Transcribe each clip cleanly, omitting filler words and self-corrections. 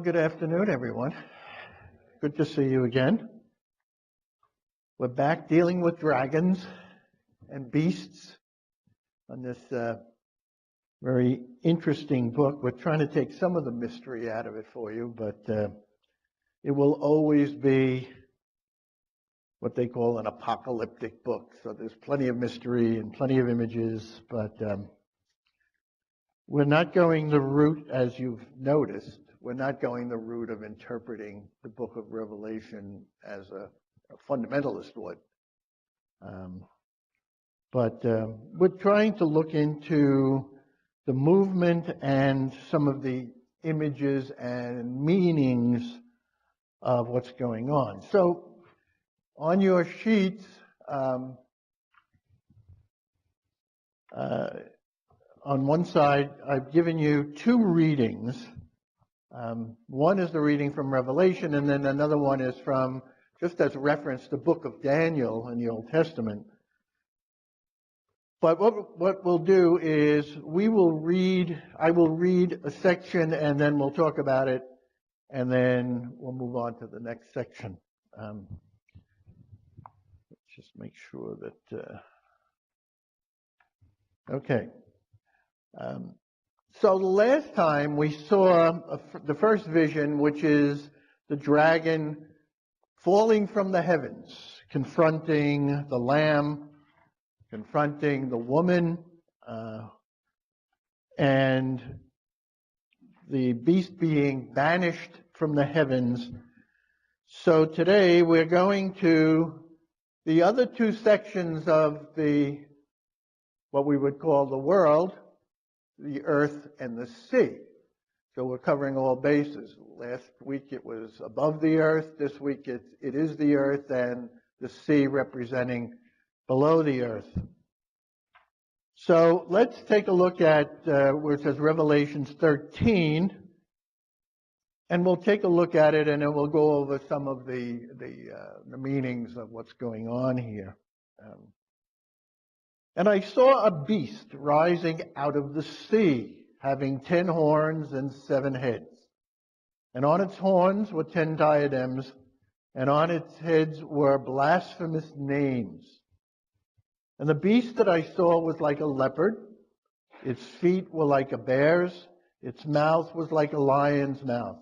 good afternoon, everyone. Good to see you again. We're back dealing with dragons and beasts on this very interesting book. We're trying to take some of the mystery out of it for you, but it will always be what they call an apocalyptic book. So there's plenty of mystery and plenty of images, but we're not going the route, as you've noticed, we're not going the route of interpreting the book of Revelation as a fundamentalist would. But we're trying to look into the movement and some of the images and meanings of what's going on. So on your sheets, on one side, I've given you two readings. One is the reading from Revelation, and then another one is from, just as reference, the book of Daniel in the Old Testament. But what we'll do is I will read a section, and then we'll talk about it, and then we'll move on to the next section. Let's just make sure that, okay. So the last time we saw the first vision, which is the dragon falling from the heavens, confronting the Lamb, confronting the woman, and the beast being banished from the heavens. So today we're going to the other two sections of what we would call the world, the earth and the sea. So we're covering all bases. Last week it was above the earth. This week it is the earth, and the sea representing below the earth. So let's take a look at where it says Revelations 13, and we'll take a look at it, and then we'll go over some of the meanings of what's going on here. And I saw a beast rising out of the sea, having 10 horns and 7 heads. And on its horns were 10 diadems, and on its heads were blasphemous names. And the beast that I saw was like a leopard. Its feet were like a bear's. Its mouth was like a lion's mouth.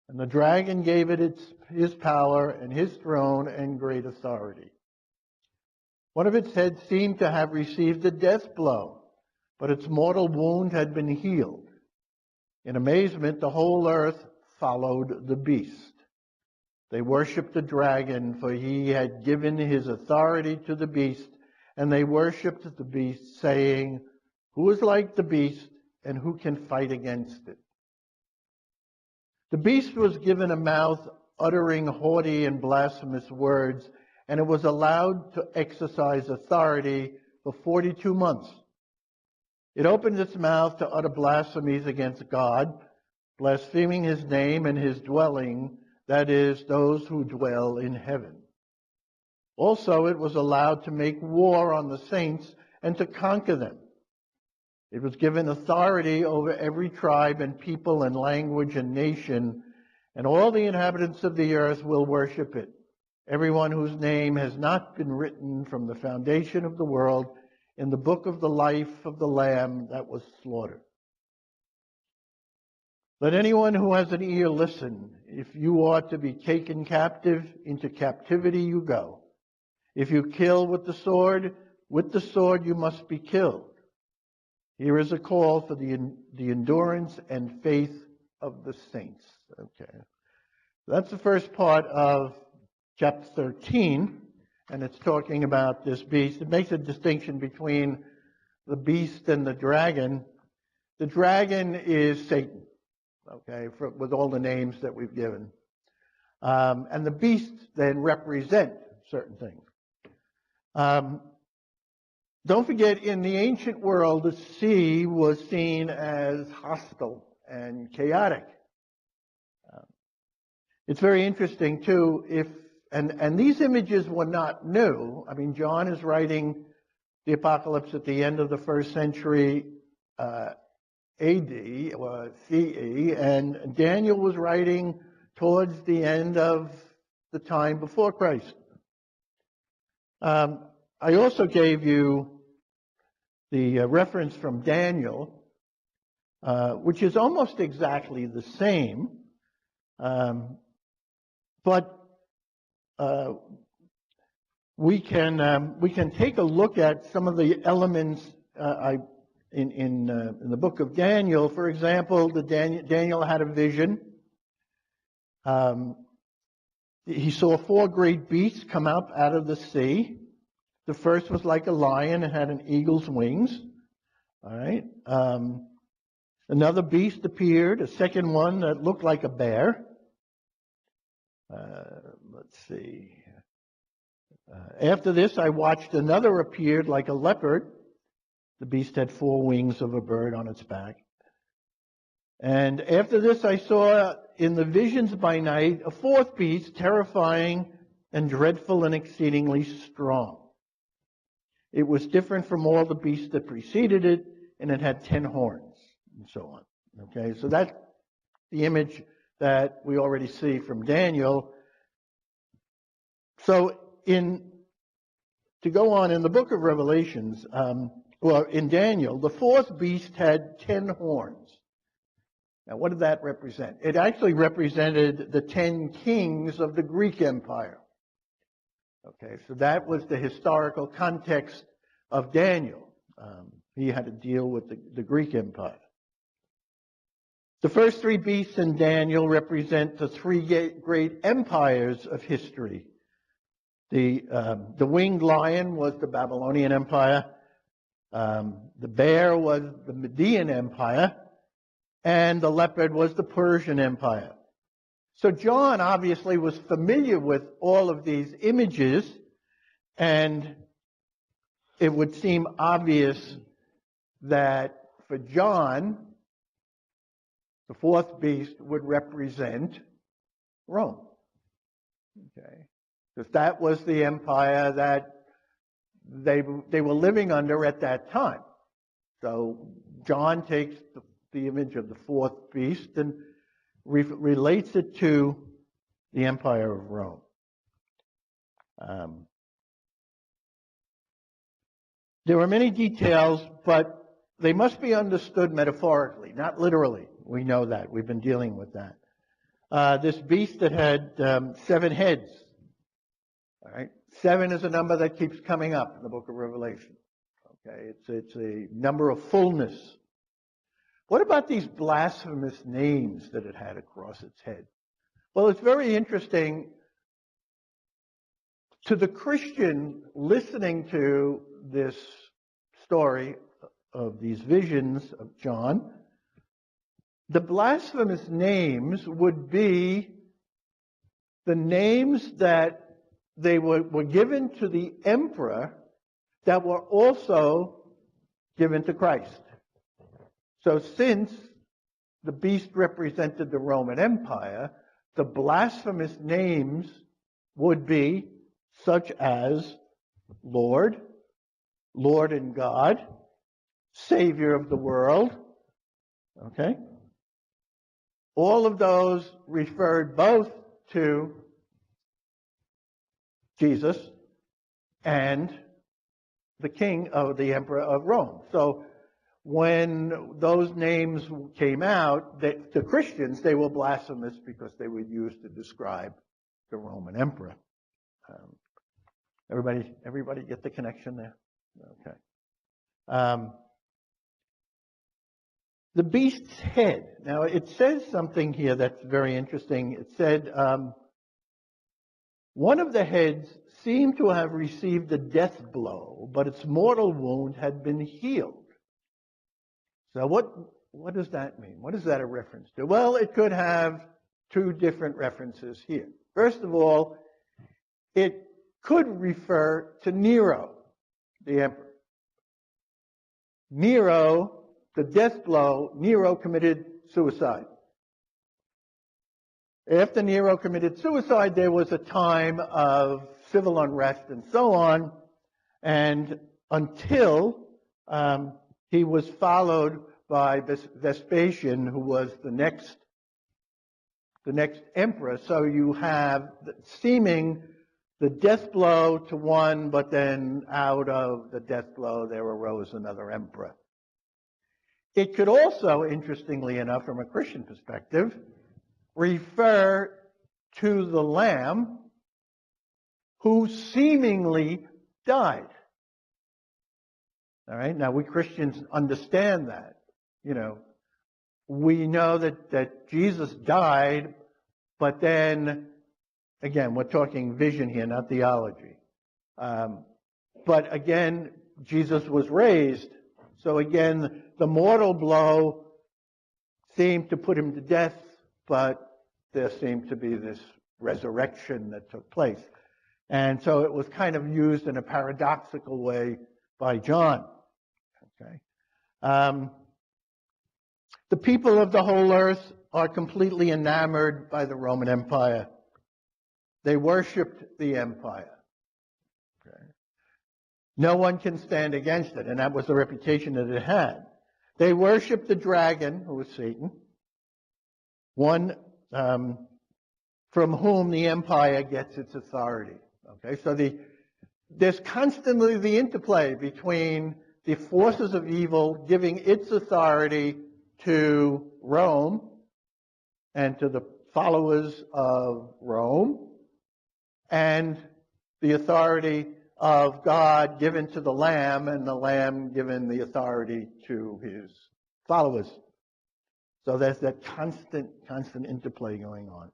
And the dragon gave it his power and his throne and great authority. One of its heads seemed to have received a death blow, but its mortal wound had been healed. In amazement, the whole earth followed the beast. They worshipped the dragon, for he had given his authority to the beast, and they worshipped the beast, saying, "Who is like the beast, and who can fight against it?" The beast was given a mouth uttering haughty and blasphemous words, and it was allowed to exercise authority for 42 months. It opened its mouth to utter blasphemies against God, blaspheming his name and his dwelling, that is, those who dwell in heaven. Also, it was allowed to make war on the saints and to conquer them. It was given authority over every tribe and people and language and nation, and all the inhabitants of the earth will worship it. Everyone whose name has not been written from the foundation of the world in the book of the life of the Lamb that was slaughtered. Let anyone who has an ear listen. If you are to be taken captive, into captivity you go. If you kill with the sword you must be killed. Here is a call for the endurance and faith of the saints. Okay. That's the first part of chapter 13, and it's talking about this beast. It makes a distinction between the beast and the dragon. The dragon is Satan, okay, with all the names that we've given. And the beasts then represent certain things. Don't forget, in the ancient world, the sea was seen as hostile and chaotic. It's very interesting, too, and these images were not new. I mean, John is writing the Apocalypse at the end of the first century, AD or CE, and Daniel was writing towards the end of the time before Christ. I also gave you the reference from Daniel, which is almost exactly the same, but we can take a look at some of the elements in the book of Daniel. For example, Daniel had a vision. He saw 4 great beasts come up out of the sea. The first was like a lion and had an eagle's wings. All right. Another beast appeared, a second one that looked like a bear. Let's see. After this, I watched another appeared like a leopard. The beast had 4 wings of a bird on its back. And after this, I saw in the visions by night a 4th beast, terrifying and dreadful and exceedingly strong. It was different from all the beasts that preceded it, and it had 10 horns, and so on. Okay, so that's the image that we already see from Daniel. So to go on, in the book of Revelations, in Daniel, the 4th beast had 10 horns. Now, what did that represent? It actually represented the 10 kings of the Greek Empire. Okay, so that was the historical context of Daniel. He had to deal with the Greek Empire. The first 3 beasts in Daniel represent the 3 great empires of history. The winged lion was the Babylonian Empire. The bear was the Median Empire. And the leopard was the Persian Empire. So John obviously was familiar with all of these images, and it would seem obvious that for John, the 4th beast would represent Rome. Okay, because that was the empire that they were living under at that time. So John takes the image of the 4th beast and relates it to the Empire of Rome. There are many details, but they must be understood metaphorically, not literally. We know that. We've been dealing with that. This beast that had 7 heads. All right, 7 is a number that keeps coming up in the book of Revelation. Okay, it's a number of fullness. What about these blasphemous names that it had across its head? Well, it's very interesting. To the Christian listening to this story of these visions of John, the blasphemous names would be the names that they were given to the emperor that were also given to Christ. So since the beast represented the Roman Empire, the blasphemous names would be such as Lord, Lord and God, Savior of the world. Okay? All of those referred both to Jesus and the king of the emperor of Rome. So when those names came out, to Christians, they were blasphemous because they were used to describe the Roman emperor. Everybody get the connection there? Okay. The beast's head. Now, it says something here that's very interesting. It said, one of the heads seemed to have received a death blow, but its mortal wound had been healed. So what does that mean? What is that a reference to? Well, it could have 2 different references here. First of all, it could refer to Nero, the emperor. Nero, the death blow, Nero committed suicide. After Nero committed suicide, there was a time of civil unrest and so on, and until he was followed by Vespasian, who was the next emperor. So you have seeming the death blow to one, but then out of the death blow there arose another emperor. It could also, interestingly enough, from a Christian perspective, refer to the Lamb who seemingly died. All right? Now, we Christians understand that. We know that Jesus died, but then, again, we're talking vision here, not theology. But again, Jesus was raised. So again, the mortal blow seemed to put him to death, but there seemed to be this resurrection that took place. And so it was kind of used in a paradoxical way by John. Okay. The people of the whole earth are completely enamored by the Roman Empire. They worshipped the empire. Okay. No one can stand against it, and that was the reputation that it had. They worshipped the dragon, who was Satan, one from whom the empire gets its authority. Okay, so there's constantly the interplay between the forces of evil giving its authority to Rome and to the followers of Rome, and the authority of God given to the Lamb, and the Lamb given the authority to his followers. So there's that constant interplay going on.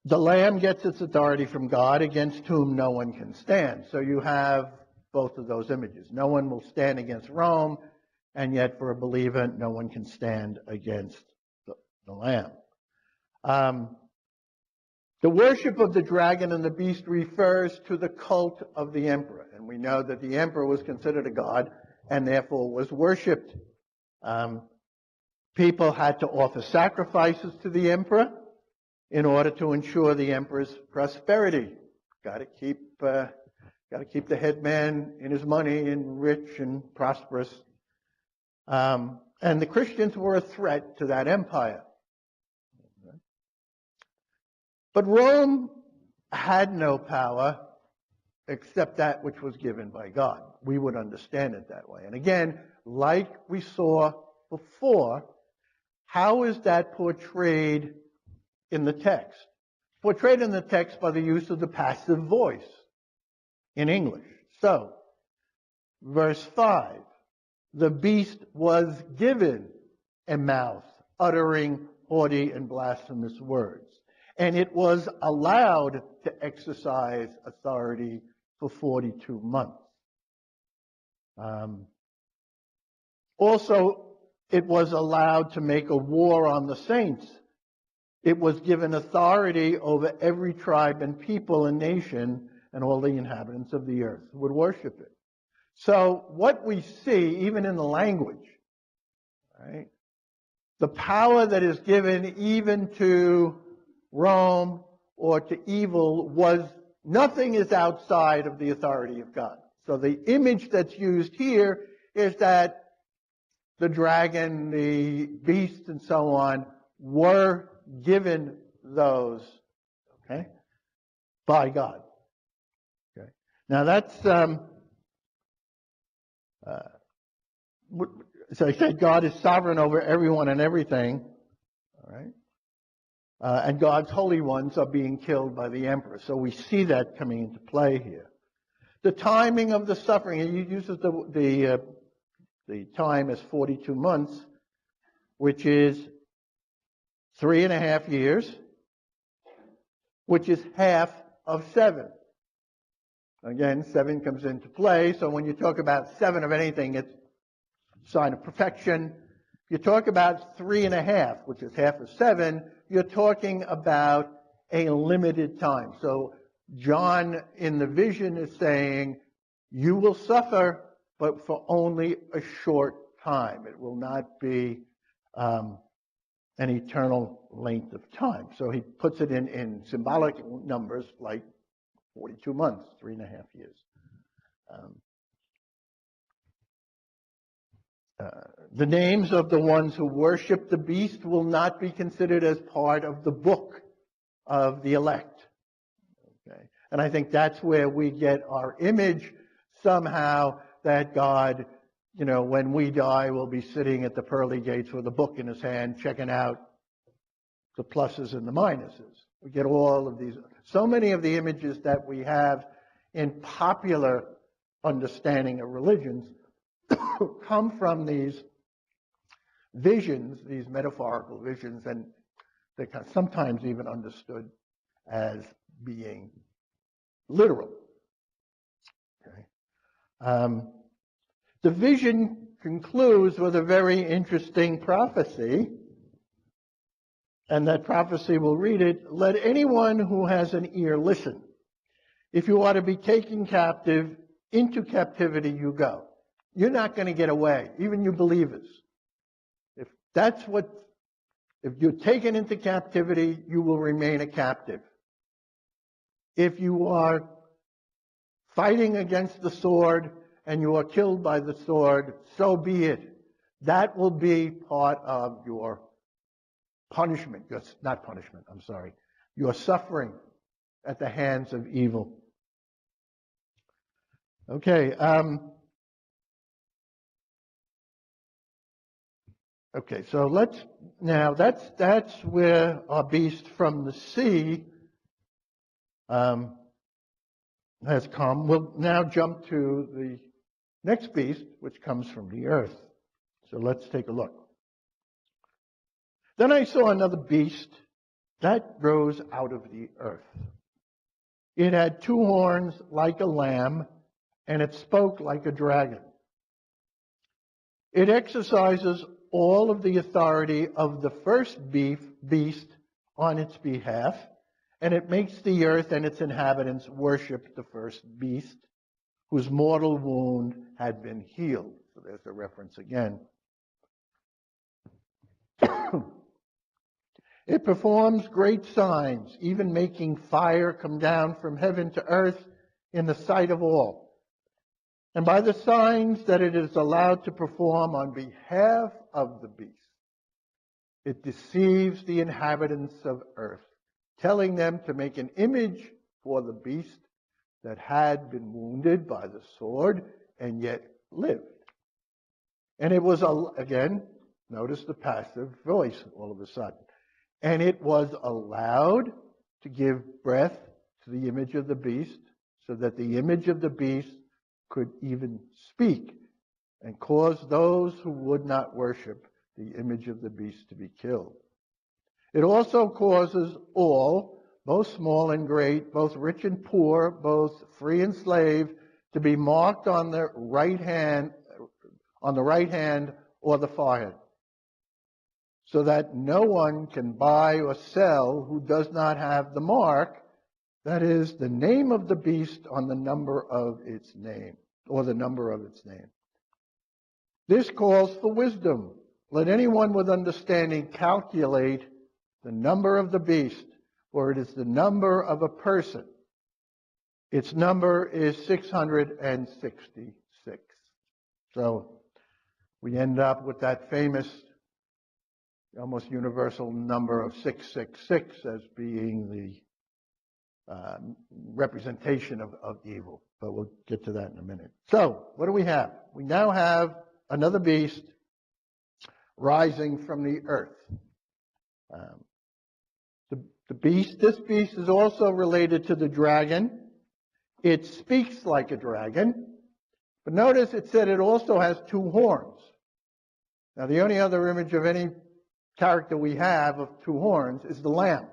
The Lamb gets its authority from God, against whom no one can stand. So you have both of those images. No one will stand against Rome, and yet for a believer, no one can stand against the Lamb. The worship of the dragon and the beast refers to the cult of the emperor. And we know that the emperor was considered a god and therefore was worshipped. People had to offer sacrifices to the emperor in order to ensure the emperor's prosperity. Got to keep the head man in his money and rich and prosperous. And the Christians were a threat to that empire. But Rome had no power except that which was given by God. We would understand it that way. And again, like we saw before, how is that portrayed in the text? Portrayed in the text by the use of the passive voice in English. So, verse 5, the beast was given a mouth, uttering haughty and blasphemous words. And it was allowed to exercise authority for 42 months. Also, it was allowed to make a war on the saints. It was given authority over every tribe and people and nation and all the inhabitants of the earth who would worship it. So what we see, even in the language, right, the power that is given even to Rome or to evil was, nothing is outside of the authority of God. So the image that's used here is that the dragon, the beast, and so on were given those, okay, by God. Okay. Now that's so I said God is sovereign over everyone and everything. All right. And God's holy ones are being killed by the emperor. So we see that coming into play here. The timing of the suffering, he uses the time as 42 months, which is 3.5 years, which is half of 7. Again, 7 comes into play. So when you talk about 7 of anything, it's a sign of perfection. If you talk about 3.5, which is half of 7, you're talking about a limited time. So John in the vision is saying, you will suffer, but for only a short time. It will not be an eternal length of time. So he puts it in symbolic numbers like 42 months, 3.5 years. The names of the ones who worship the beast will not be considered as part of the book of the elect. Okay? And I think that's where we get our image somehow that God, when we die, will be sitting at the pearly gates with a book in his hand, checking out the pluses and the minuses. We get all of these. So many of the images that we have in popular understanding of religions come from these visions, these metaphorical visions, and they're sometimes even understood as being literal. Okay. The vision concludes with a very interesting prophecy, and that prophecy, we'll read it. Let anyone who has an ear listen. If you are to be taken captive, into captivity you go. You're not going to get away, even you believers. If you're taken into captivity, you will remain a captive. If you are fighting against the sword and you are killed by the sword, so be it. That will be part of your punishment. Not punishment, I'm sorry. Your suffering at the hands of evil. Okay. Okay, so that's where our beast from the sea has come. We'll now jump to the next beast, which comes from the earth. So let's take a look. Then I saw another beast that rose out of the earth. It had two horns like a lamb, and it spoke like a dragon. It exercises all of the authority of the first beast on its behalf, and it makes the earth and its inhabitants worship the first beast, whose mortal wound had been healed. So there's the reference again. It performs great signs, even making fire come down from heaven to earth in the sight of all. And by the signs that it is allowed to perform on behalf of the beast, it deceives the inhabitants of earth, telling them to make an image for the beast that had been wounded by the sword and yet lived. And it was, again, notice the passive voice all of a sudden. And it was allowed to give breath to the image of the beast, so that the image of the beast could even speak and cause those who would not worship the image of the beast to be killed. It also causes all, both small and great, both rich and poor, both free and slave, to be marked on the right hand or the forehead, so that no one can buy or sell who does not have the mark, that is, the name of the beast on the number of its name, or the number of its name. This calls for wisdom. Let anyone with understanding calculate the number of the beast, for it is the number of a person. Its number is 666. So we end up with that famous, almost universal number of 666 as being the representation of evil. But we'll get to that in a minute. So what do we have? We now have another beast rising from the earth. This beast is also related to the dragon. It speaks like a dragon. But notice it said it also has two horns. Now the only other image of any character we have of two horns is the lamb.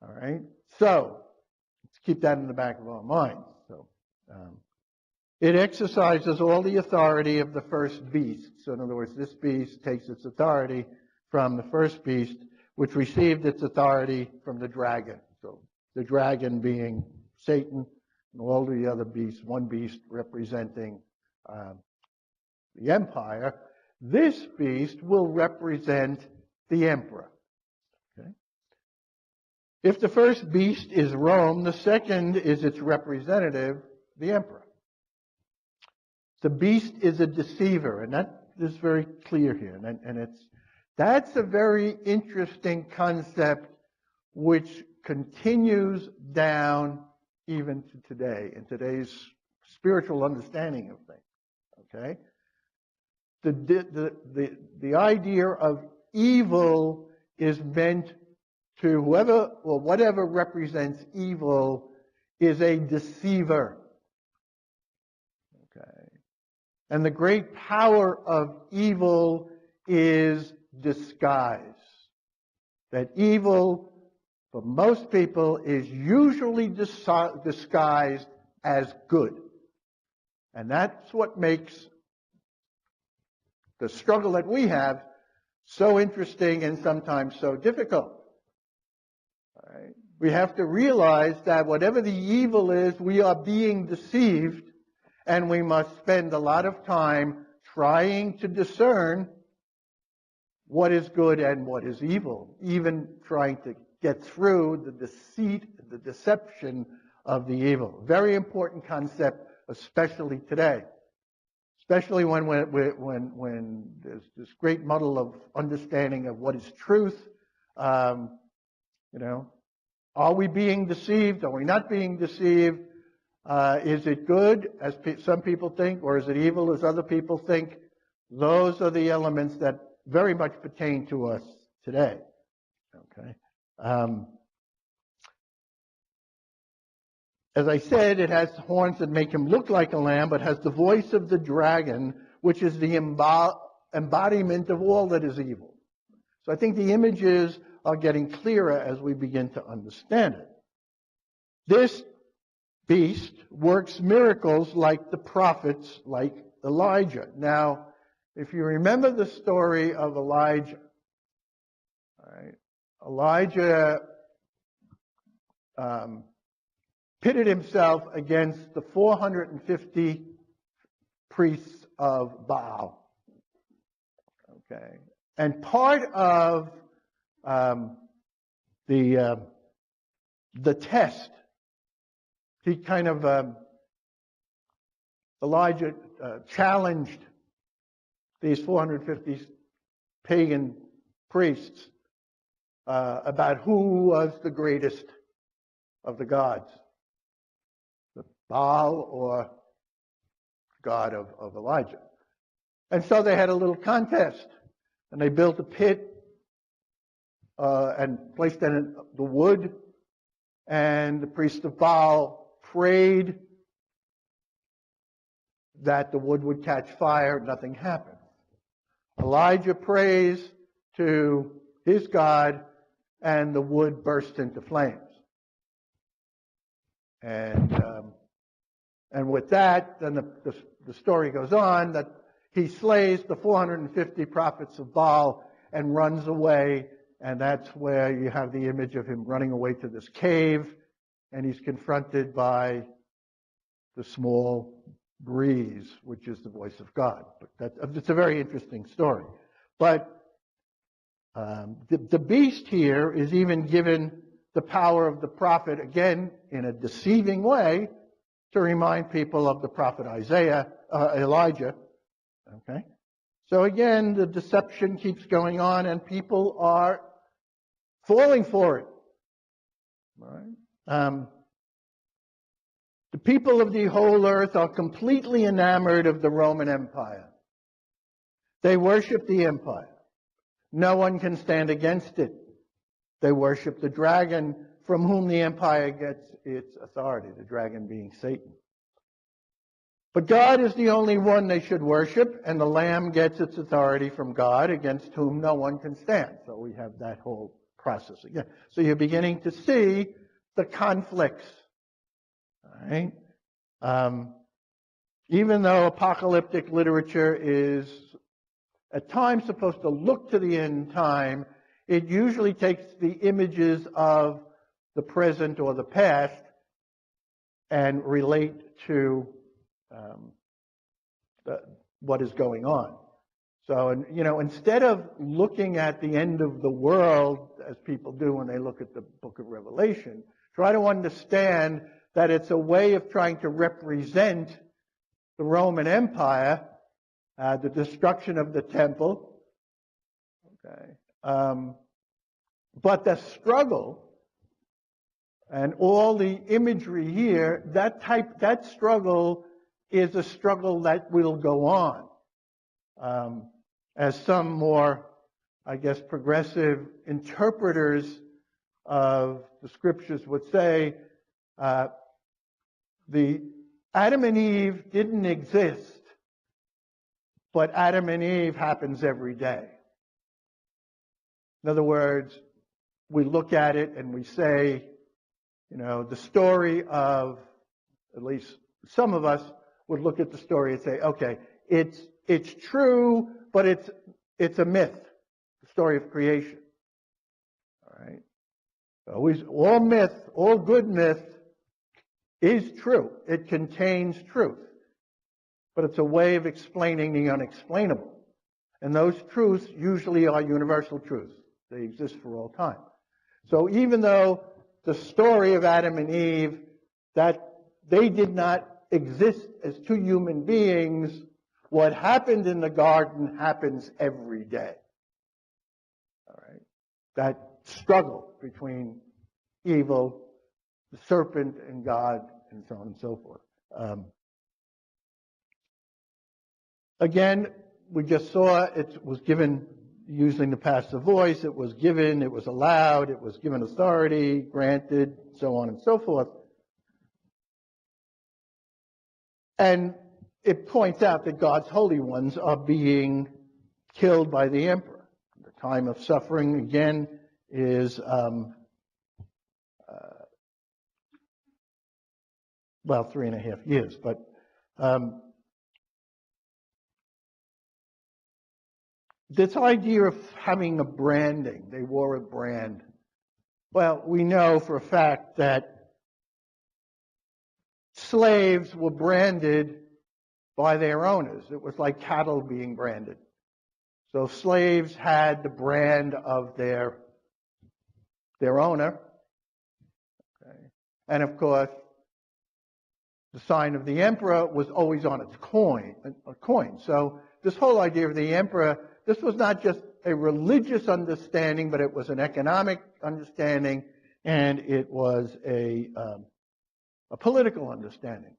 All right? So let's keep that in the back of our minds. So it exercises all the authority of the first beast. So in other words, this beast takes its authority from the first beast, which received its authority from the dragon. So the dragon being Satan, and all the other beasts, one beast representing the empire. This beast will represent the emperor. Okay? If the first beast is Rome, the second is its representative, the emperor. The beast is a deceiver, and that is very clear here. And that's a very interesting concept which continues down even to today, in today's spiritual understanding of things. Okay? The idea of evil is meant to whoever or whatever represents evil is a deceiver. Okay. And the great power of evil is disguise. That evil, for most people, is usually disguised as good. And that's what makes the struggle that we have so interesting and sometimes so difficult. All right? We have to realize that whatever the evil is, we are being deceived, and we must spend a lot of time trying to discern what is good and what is evil, even trying to get through the deceit, the deception of the evil. Very important concept, especially today. Especially when there's this great muddle of understanding of what is truth. Are we being deceived? Are we not being deceived? Is it good, as some people think, or is it evil, as other people think? Those are the elements that very much pertain to us today. Okay. As I said, it has horns that make him look like a lamb, but has the voice of the dragon, which is the embodiment of all that is evil. So I think the images are getting clearer as we begin to understand it. This beast works miracles like the prophets, like Elijah. Now, if you remember the story of Elijah, all right, Elijah pitted himself against the 450 priests of Baal. Okay, and part of the test, he kind of Elijah challenged these 450 pagan priests about who was the greatest of the gods, the Baal or God of Elijah. And so they had a little contest, and they built a pit and placed in it the wood, and the priest of Baal prayed that the wood would catch fire. Nothing happened. Elijah prays to his God, and the wood burst into flames. And with that, then the story goes on that he slays the 450 prophets of Baal and runs away, and that's where you have the image of him running away to this cave, and he's confronted by the small breeze, which is the voice of God. But it's a very interesting story. But the beast here is even given the power of the prophet, again, in a deceiving way, to remind people of the prophet Elijah. Okay? So again, the deception keeps going on, and people are falling for it. All right? The people of the whole earth are completely enamored of the Roman Empire. They worship the empire. No one can stand against it. They worship the dragon from whom the empire gets its authority, the dragon being Satan. But God is the only one they should worship, and the Lamb gets its authority from God, against whom no one can stand. So we have that whole process again. So you're beginning to see the conflicts. All right? Even though apocalyptic literature is at times supposed to look to the end time, it usually takes the images of the present or the past and relate to what is going on. So, instead of looking at the end of the world, as people do when they look at the book of Revelation, try to understand that it's a way of trying to represent the Roman Empire, the destruction of the temple. Okay. But the struggle and all the imagery here, that struggle is a struggle that will go on. As some more, I guess, progressive interpreters of the scriptures would say, the Adam and Eve didn't exist, but Adam and Eve happens every day. In other words, we look at it and we say, the story of, at least some of us would look at the story and say, okay, it's true, but it's a myth, the story of creation. All right? Always, all myth, all good myth is true. It contains truth. But it's a way of explaining the unexplainable. And those truths usually are universal truths. They exist for all time. So even though the story of Adam and Eve, that they did not exist as two human beings, what happened in the garden happens every day. All right? That struggle between evil, the serpent, and God, and so on and so forth. Again, we just saw it was given using the passive voice. It was given, it was allowed, it was given authority, granted, so on and so forth. And it points out that God's holy ones are being killed by the emperor. The time of suffering, again, is, 3.5 years. But this idea of having a branding, they wore a brand. Well, we know for a fact that slaves were branded by their owners. It was like cattle being branded. So slaves had the brand of their owner. Okay. And of course, the sign of the emperor was always on its coin. So this whole idea of the emperor, this was not just a religious understanding, but it was an economic understanding, and it was a political understanding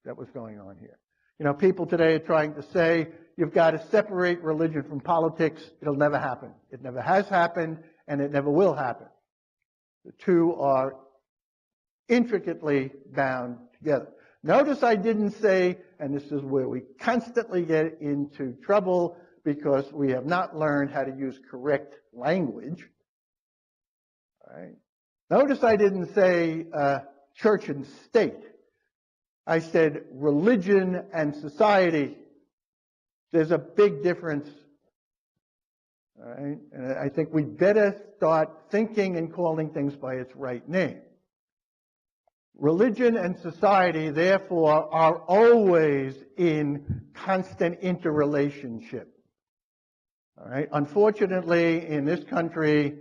that was going on here. People today are trying to say you've got to separate religion from politics. It'll never happen. It never has happened, and it never will happen. The two are intricately bound together. Notice I didn't say, and this is where we constantly get into trouble because we have not learned how to use correct language. All right. Notice I didn't say church and state. I said religion and society. There's a big difference. All right? And I think we better start thinking and calling things by its right name. Religion and society, therefore, are always in constant interrelationship. All right? Unfortunately, in this country,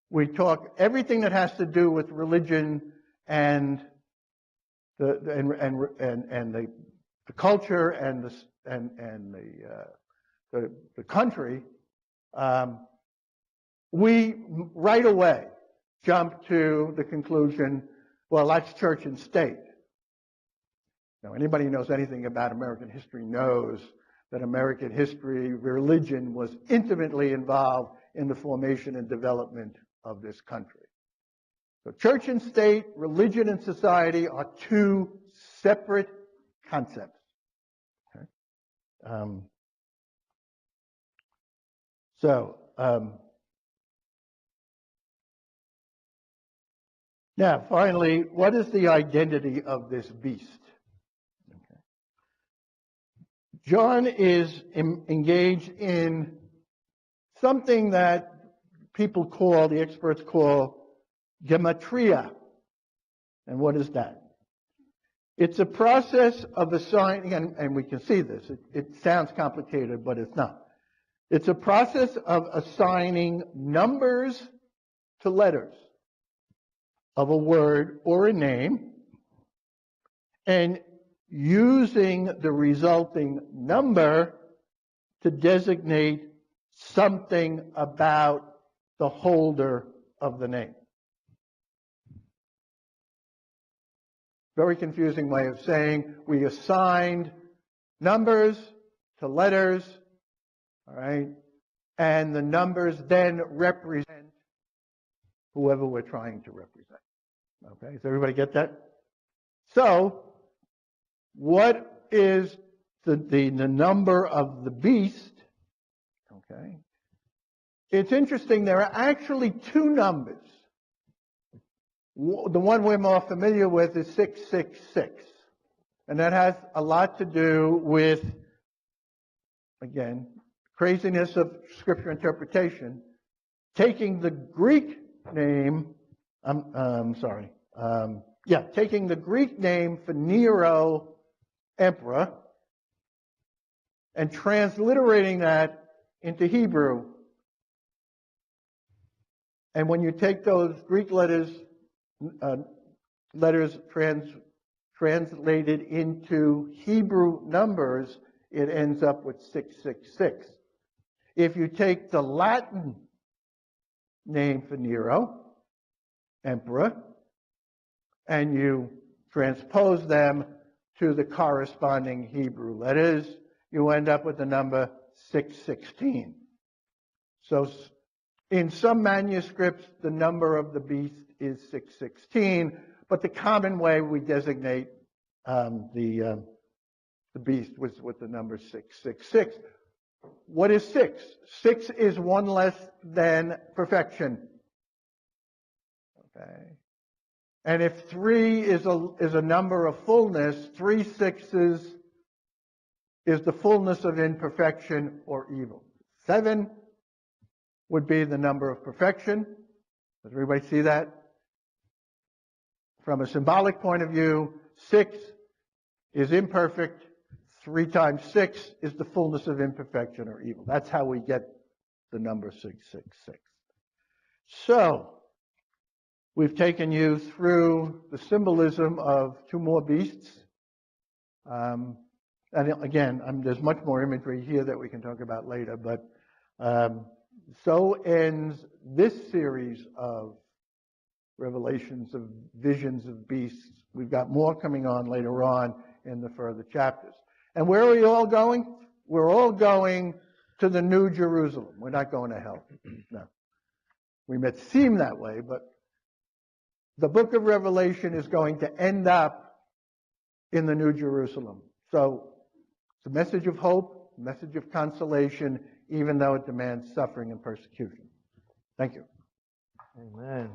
we talk everything that has to do with religion and the culture and the country. We right away jump to the conclusion, well, that's church and state. Now, anybody who knows anything about American history knows that American history, religion was intimately involved in the formation and development of this country. So church and state, religion and society are two separate concepts. Okay? Now, finally, what is the identity of this beast? Okay. John is engaged in something that the experts call gematria. And what is that? It's a process of assigning, and we can see this, it sounds complicated, but it's not. It's a process of assigning numbers to letters of a word or a name, and using the resulting number to designate something about the holder of the name. Very confusing way of saying we assigned numbers to letters, all right, and the numbers then represent whoever we're trying to represent. Okay, does everybody get that? So, what is the number of the beast? Okay, it's interesting. There are actually two numbers. The one we're more familiar with is 666. And that has a lot to do with, again, craziness of scripture interpretation, taking the Greek name, taking the Greek name for Nero, emperor, and transliterating that into Hebrew. And when you take those Greek letters translated into Hebrew numbers, it ends up with 666. If you take the Latin name for Nero, emperor, and you transpose them to the corresponding Hebrew letters, you end up with the number 616. So in some manuscripts, the number of the beast is 616, but the common way we designate the beast was with the number 666. What is 6? 6 is one less than perfection. Okay. And if 3 is a number of fullness, 3 sixes is the fullness of imperfection or evil. 7 would be the number of perfection. Does everybody see that? From a symbolic point of view, 6 is imperfect. 3 times 6 is the fullness of imperfection or evil. That's how we get the number 666. So, we've taken you through the symbolism of 2 more beasts. And again, there's much more imagery here that we can talk about later, but so ends this series of revelations of visions of beasts. We've got more coming on later on in the further chapters. And where are we all going? We're all going to the New Jerusalem. We're not going to hell. No. We may seem that way, but the book of Revelation is going to end up in the New Jerusalem. So it's a message of hope, a message of consolation, even though it demands suffering and persecution. Thank you. Amen.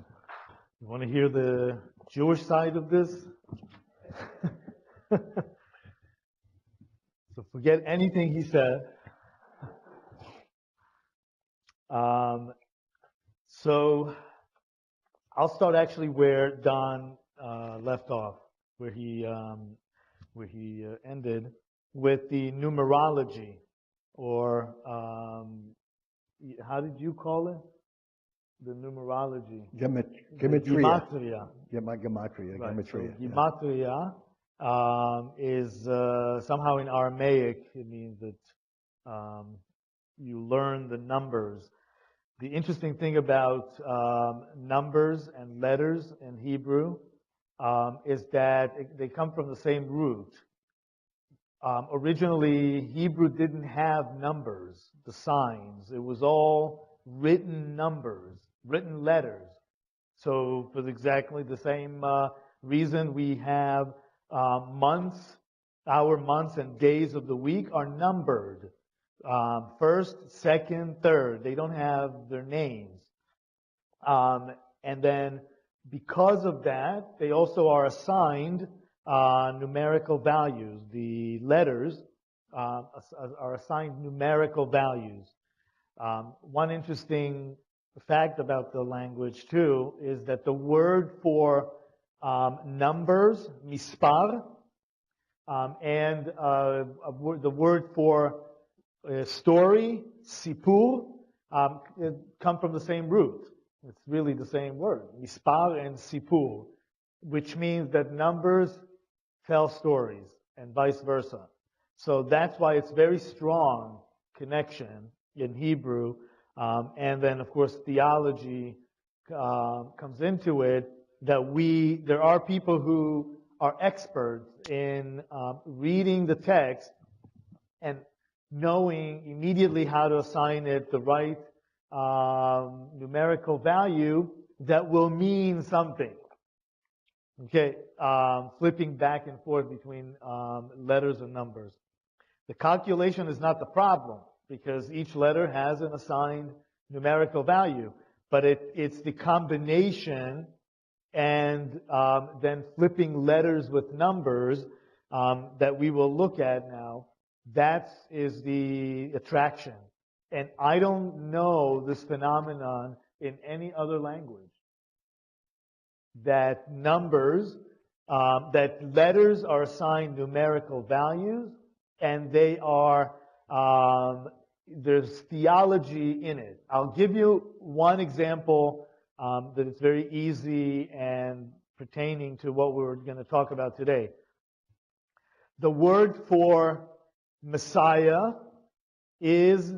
You want to hear the Jewish side of this? So forget anything he said. So I'll start actually where Don left off, where he ended with the numerology, or how did you call it? The numerology. Gematria. Gematria. Gematria. Right. Gematria. So gematria is somehow in Aramaic. It means that you learn the numbers. The interesting thing about numbers and letters in Hebrew is that they come from the same root. Originally, Hebrew didn't have numbers, the signs. It was all written numbers, written letters. So for exactly the same reason we have months, our months and days of the week are numbered. First, second, third. They don't have their names. And then because of that, they also are assigned numerical values. The letters are assigned numerical values. One interesting fact about the language too is that the word for numbers, mispar, and the word for story, sipur, come from the same root. It's really the same word, mispar and sipur, which means that numbers tell stories and vice versa. So that's why it's very strong connection in Hebrew. And then, of course, theology comes into it, that there are people who are experts in reading the text and knowing immediately how to assign it the right numerical value that will mean something. Okay, flipping back and forth between letters and numbers. The calculation is not the problem, because each letter has an assigned numerical value, but it's the combination and then flipping letters with numbers that we will look at now. That is the attraction. And I don't know this phenomenon in any other language. That numbers, that letters are assigned numerical values, and they are, there's theology in it. I'll give you one example that is very easy and pertaining to what we're going to talk about today. The word for Messiah is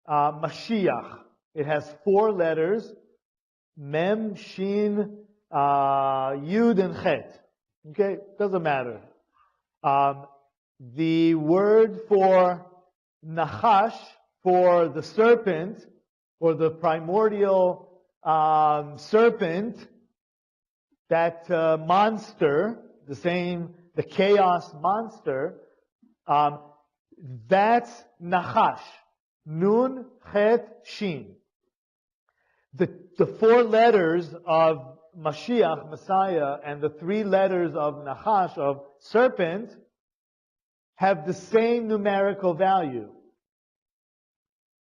Mashiach. It has 4 letters, Mem, Shin, Yud, and Chet. Okay, doesn't matter. The word for Nachash, for the serpent, or the primordial serpent, that monster, the chaos monster, that's Nachash. Nun, Chet, Shin. The 4 letters of Mashiach, Messiah, and the 3 letters of Nachash, of serpent, have the same numerical value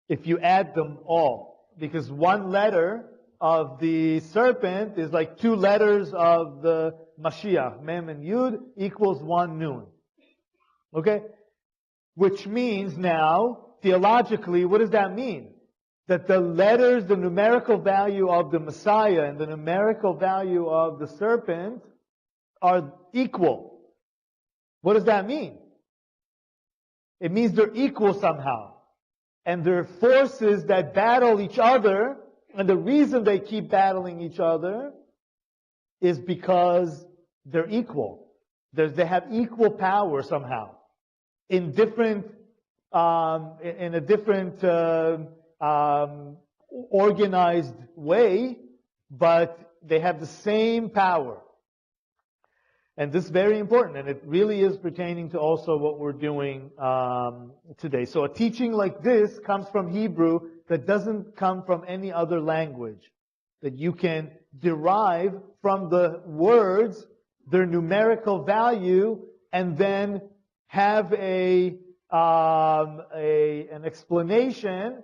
if you add them all. Because 1 letter of the serpent is like 2 letters of the Mashiach, Mem and Yud, equals 1 Nun. Okay? Which means now, theologically, what does that mean? That the letters, the numerical value of the Messiah and the numerical value of the serpent are equal. What does that mean? It means they're equal somehow. And they're forces that battle each other, and the reason they keep battling each other is because they're equal. They have equal power somehow. In a different organized way, but they have the same power. And this is very important, and it really is pertaining to also what we're doing today. So a teaching like this comes from Hebrew that doesn't come from any other language, that you can derive from the words their numerical value and then have an explanation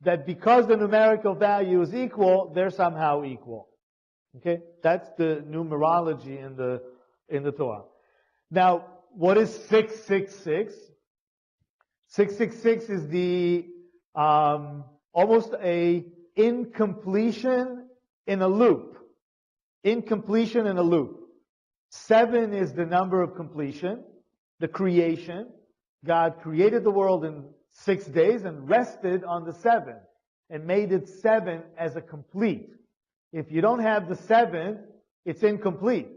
that because the numerical value is equal, they're somehow equal. Okay, that's the numerology in the Torah. Now, what is 666? 666 is the almost a incompletion in a loop. Incompletion in a loop. 7 is the number of completion, the creation. God created the world in 6 days and rested on the 7th and made it 7 as a complete. If you don't have the 7th, it's incomplete.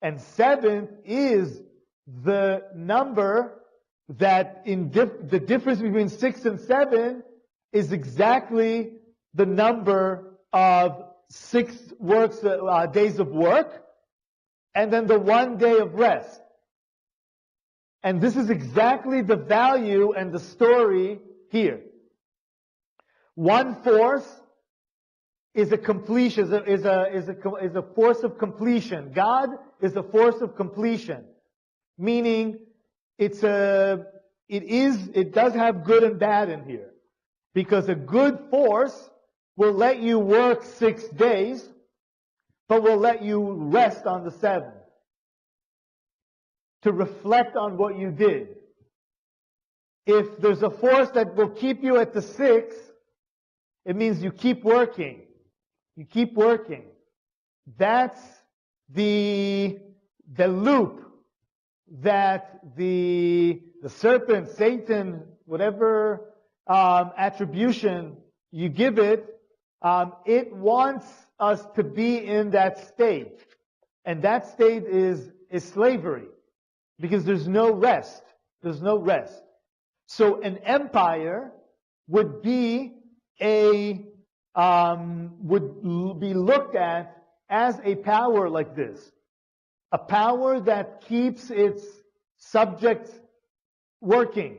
And 7 is the number that the difference between 6 and 7 is exactly the number of 6 days of work and then the 1 day of rest. And this is exactly the value and the story here. 1 force is a completion, is a force of completion. God is a force of completion, meaning it does have good and bad in here, because a good force will let you work 6 days, but will let you rest on the 7th to reflect on what you did. If there's a force that will keep you at the 6, it means you keep working. You keep working. That's the loop that the serpent, Satan, whatever attribution you give it, it wants us to be in that state. And that state is slavery. Because there's no rest. There's no rest. So an empire would be would be looked at as a power like this. A power that keeps its subjects working.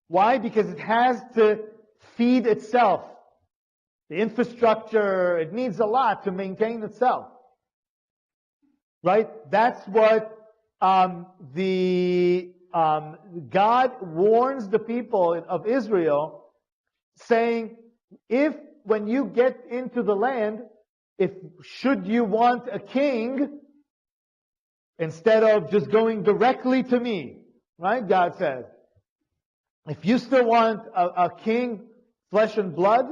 Why? Because it has to feed itself. The infrastructure, it needs a lot to maintain itself. Right? That's what God warns the people of Israel, saying, when you get into the land, should you want a king, instead of just going directly to me, right? God says, if you still want a king, flesh and blood,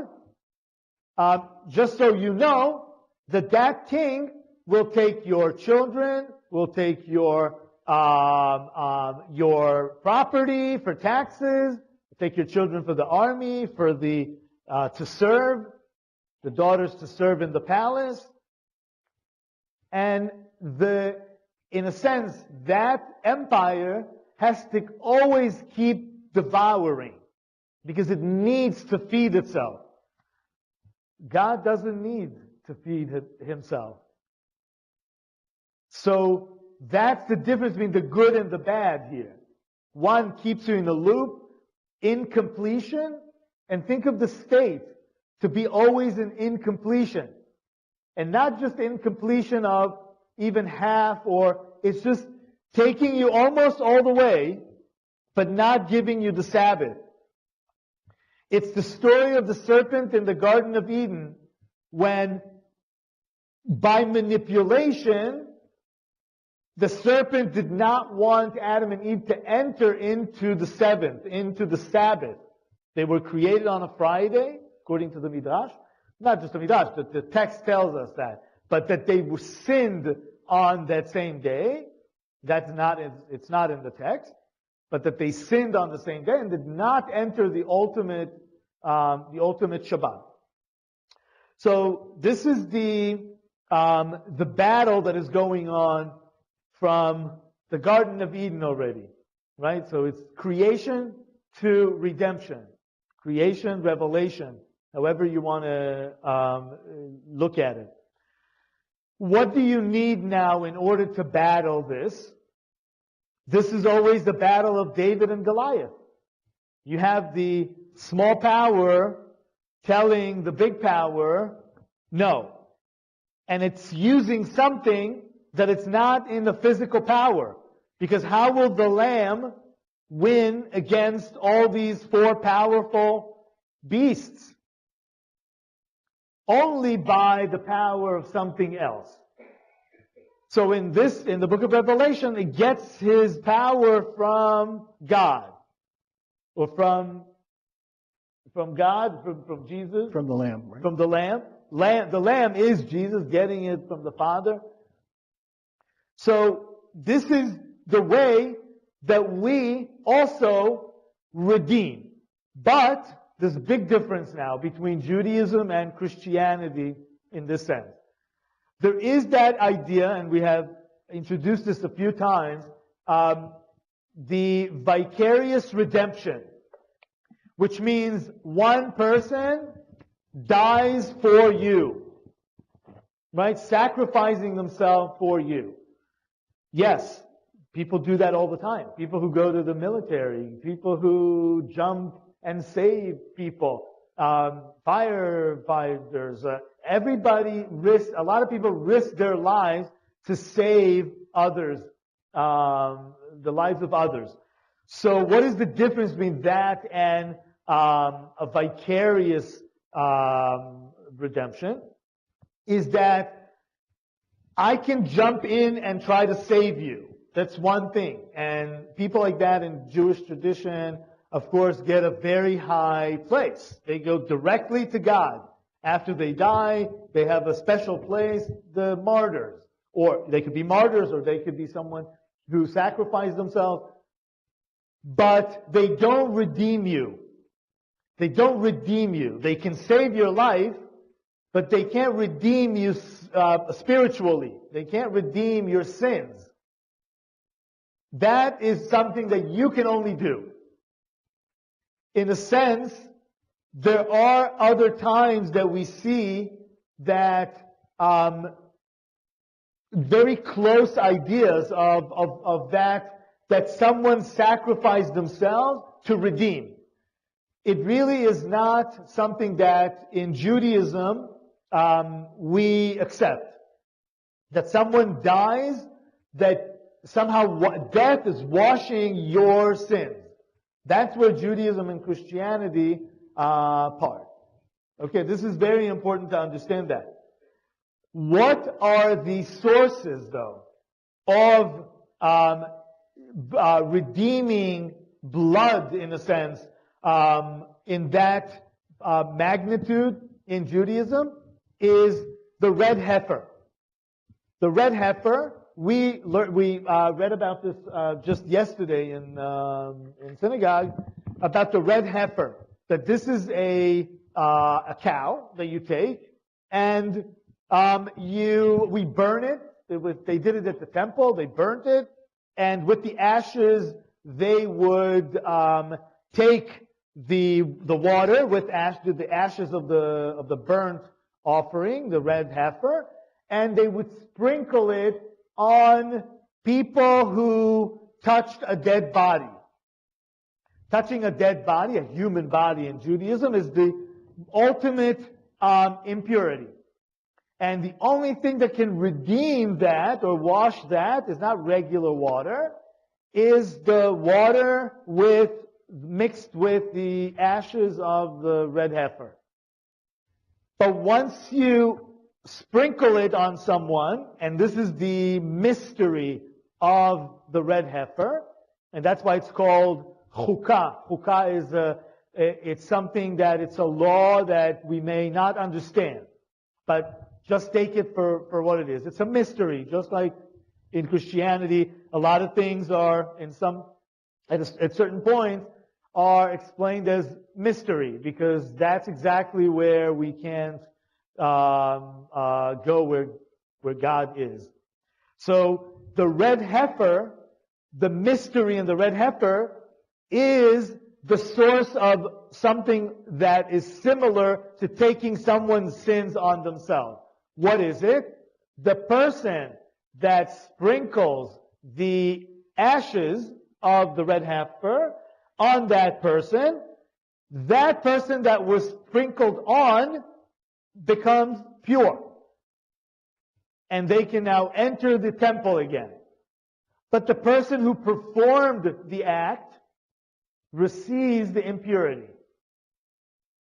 just so you know that king will take your children, will take your property for taxes, take your children for the army, for to serve, the daughters to serve in the palace. And in a sense, that empire has to always keep devouring because it needs to feed itself. God doesn't need to feed himself. So that's the difference between the good and the bad here. One keeps you in the loop, incompletion, and think of the state to be always in incompletion. And not just incompletion of even half, or it's just taking you almost all the way, but not giving you the Sabbath. It's the story of the serpent in the Garden of Eden, when by manipulation, the serpent did not want Adam and Eve to enter into the seventh, into the Sabbath. They were created on a Friday, according to the Midrash. Not just the Midrash, the text tells us that. But that they were sinned on that same day. It's not in the text. But that they sinned on the same day and did not enter the ultimate Shabbat. So this is the battle that is going on from the Garden of Eden already, right? So it's creation to redemption, creation, revelation, however you want to look at it. What do you need now in order to battle this? This is always the battle of David and Goliath. You have the small power telling the big power, no. And it's using something that it's not in the physical power. Because how will the lamb win against all these four powerful beasts? Only by the power of something else. So in the book of Revelation, it gets his power from God. Or from God, from Jesus. From the Lamb, right? From the Lamb. The Lamb is Jesus, getting it from the Father. So this is the way that we also redeem. But there's a big difference now between Judaism and Christianity in this sense. There is that idea, and we have introduced this a few times, the vicarious redemption, which means one person dies for you, right? Sacrificing themselves for you. Yes, people do that all the time. People who go to the military, people who jump and save people, firefighters, everybody risks, a lot of people risk their lives to save others, the lives of others. So what is the difference between that and a vicarious redemption? Is that I can jump in and try to save you. That's one thing. And people like that in Jewish tradition, of course, get a very high place. They go directly to God. After they die, they have a special place, the martyrs. Or they could be martyrs, or they could be someone who sacrifice themselves, but they don't redeem you. They don't redeem you. They can save your life, but they can't redeem you spiritually. They can't redeem your sins. That is something that you can only do. In a sense, there are other times that we see that very close ideas of that someone sacrificed themselves to redeem. It really is not something that in Judaism we accept. That someone dies, that somehow death is washing your sins. That's where Judaism and Christianity part. Okay, this is very important to understand that. What are the sources, though, of redeeming blood, in a sense, in that magnitude in Judaism? Is the red heifer. The red heifer, we read about this just yesterday in synagogue, about the red heifer. That this is a cow that you take, and we burn it. They did it at the temple. They burnt it, and with the ashes, they would take the water with the ashes of the burnt offering, the red heifer, and they would sprinkle it on people who touched a dead body. Touching a dead body, a human body in Judaism, is the ultimate impurity. And the only thing that can redeem that or wash that is not regular water, is the water mixed with the ashes of the red heifer. But once you sprinkle it on someone, and this is the mystery of the red heifer, and that's why it's called chukah. Chukah is it's something that it's a law that we may not understand, but just take it for what it is. It's a mystery, just like in Christianity, a lot of things are at certain points are explained as mystery, because that's exactly where we can't go where God is. So the red heifer, the mystery in the red heifer, is the source of something that is similar to taking someone's sins on themselves. What is it? The person that sprinkles the ashes of the red heifer on that person that was sprinkled on becomes pure. And they can now enter the temple again. But the person who performed the act receives the impurity.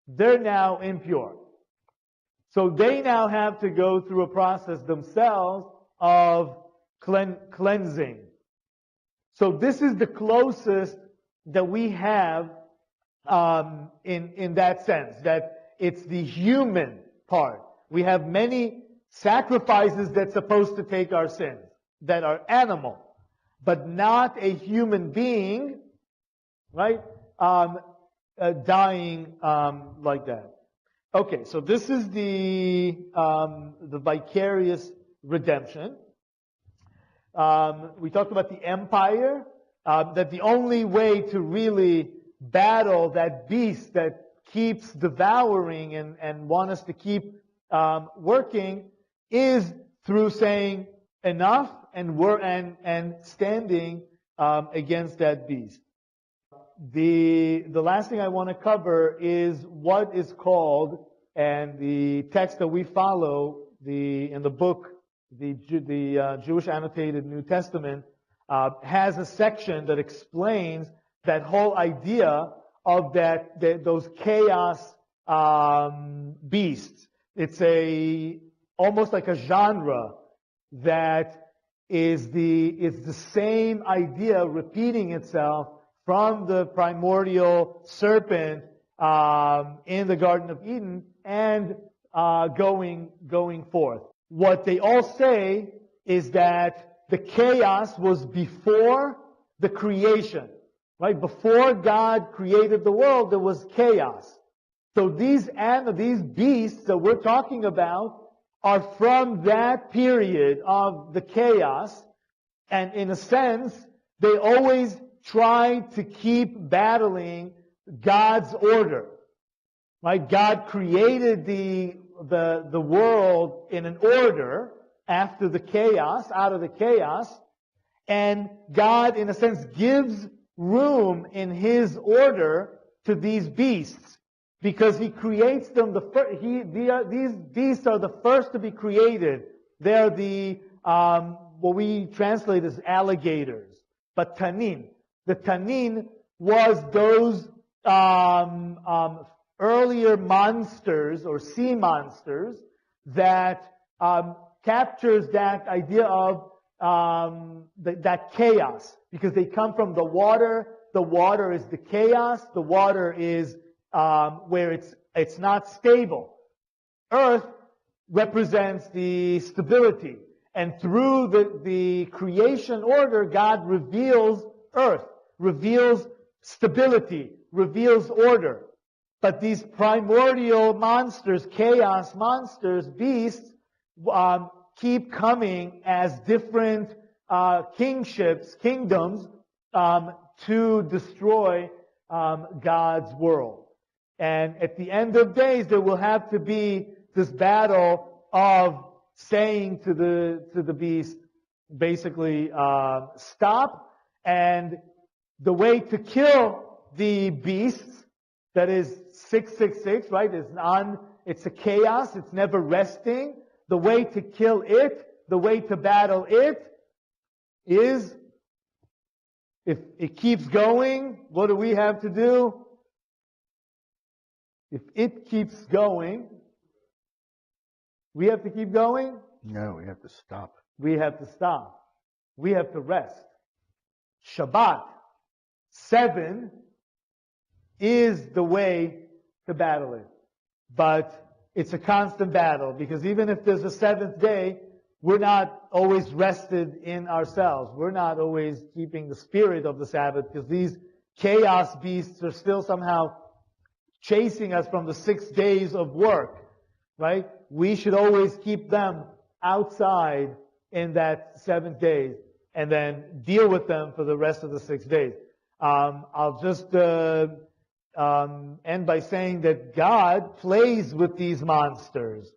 They're now impure. So they now have to go through a process themselves of cleansing. So this is the closest that we have in that sense, that it's the human part. We have many sacrifices that's supposed to take our sins, that are animal, but not a human being, right, dying like that. Okay, so this is the vicarious redemption. We talked about the empire, that the only way to really battle that beast that keeps devouring and want us to keep working is through saying enough and standing against that beast. The last thing I want to cover is what is called, and the text that we follow in the book, the Jewish Annotated New Testament, has a section that explains that whole idea of those chaos beasts. It's almost like a genre that is the same idea repeating itself from the primordial serpent in the Garden of Eden and going forth. What they all say is that the chaos was before the creation. Right? Before God created the world, there was chaos. So these beasts that we're talking about are from that period of the chaos. And in a sense, they always try to keep battling God's order. Right? God created the world in an order after the chaos, out of the chaos. And God, in a sense, gives room in His order to these beasts, because He creates them. These beasts are the first to be created. They're what we translate as alligators, but tanin. The tanin was those earlier monsters or sea monsters that captures that idea of that chaos, because they come from the water. The water is the chaos. The water is where it's not stable. Earth represents the stability, and through the creation order, God reveals earth, reveals stability, reveals order. But these primordial monsters, chaos monsters, beasts, keep coming as different kingdoms, to destroy God's world. And at the end of days, there will have to be this battle of saying to the beast, basically, stop. And the way to kill the beasts, that is 666, right? It's a chaos. It's never resting. The way to kill it, the way to battle it, is, if it keeps going, what do we have to do? If it keeps going, we have to keep going? No, we have to stop. We have to stop. We have to rest. Shabbat, 7, is the way to battle it. But it's a constant battle, because even if there's a 7th day, we're not always rested in ourselves. We're not always keeping the spirit of the Sabbath, because these chaos beasts are still somehow chasing us from the 6 days of work, right? We should always keep them outside in that 7th day and then deal with them for the rest of the 6 days. I'll just end by saying that God plays with these monsters.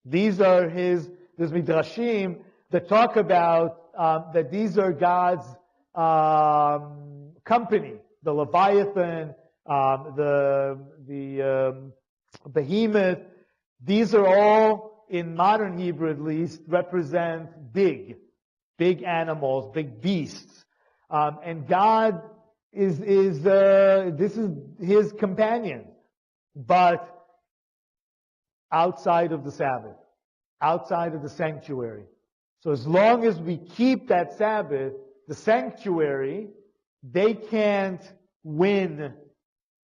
These are there's midrashim that talk about that these are God's company. The Leviathan, the behemoth. These are all, in modern Hebrew at least, represent big animals, big beasts. And God this is His companion, but outside of the Sabbath, outside of the sanctuary. So as long as we keep that Sabbath, the sanctuary, they can't win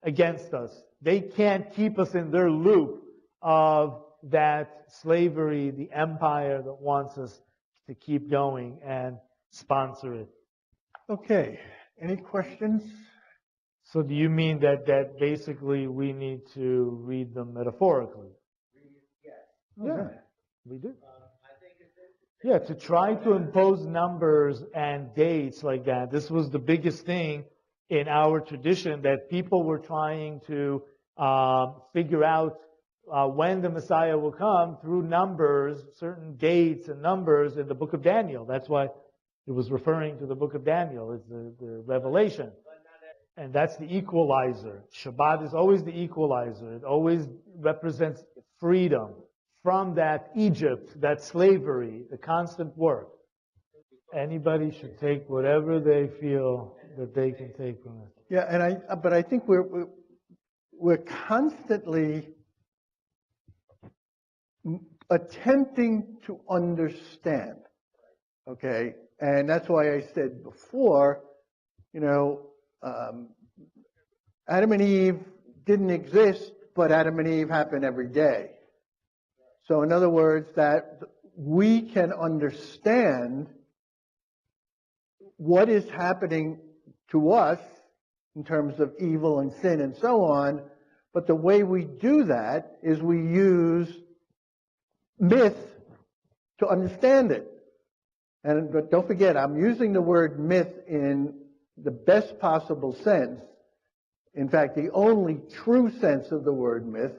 against us. They can't keep us in their loop of that slavery, the empire that wants us to keep going and sponsor it. Okay. Any questions? So do you mean that basically we need to read them metaphorically? Yeah, we do. Yeah, to try to impose numbers and dates like that. This was the biggest thing in our tradition, that people were trying to figure out when the Messiah will come through numbers, certain dates and numbers in the book of Daniel. That's why it was referring to the book of Daniel. It's the Revelation. And that's the equalizer. Shabbat is always the equalizer. It always represents freedom from that Egypt, that slavery, the constant work. Anybody should take whatever they feel that they can take from it. Yeah, but I think we're constantly attempting to understand. Okay, and that's why I said before, Adam and Eve didn't exist, but Adam and Eve happen every day. So in other words, that we can understand what is happening to us in terms of evil and sin and so on, but the way we do that is we use myth to understand it. But don't forget, I'm using the word myth in the best possible sense. In fact, the only true sense of the word myth,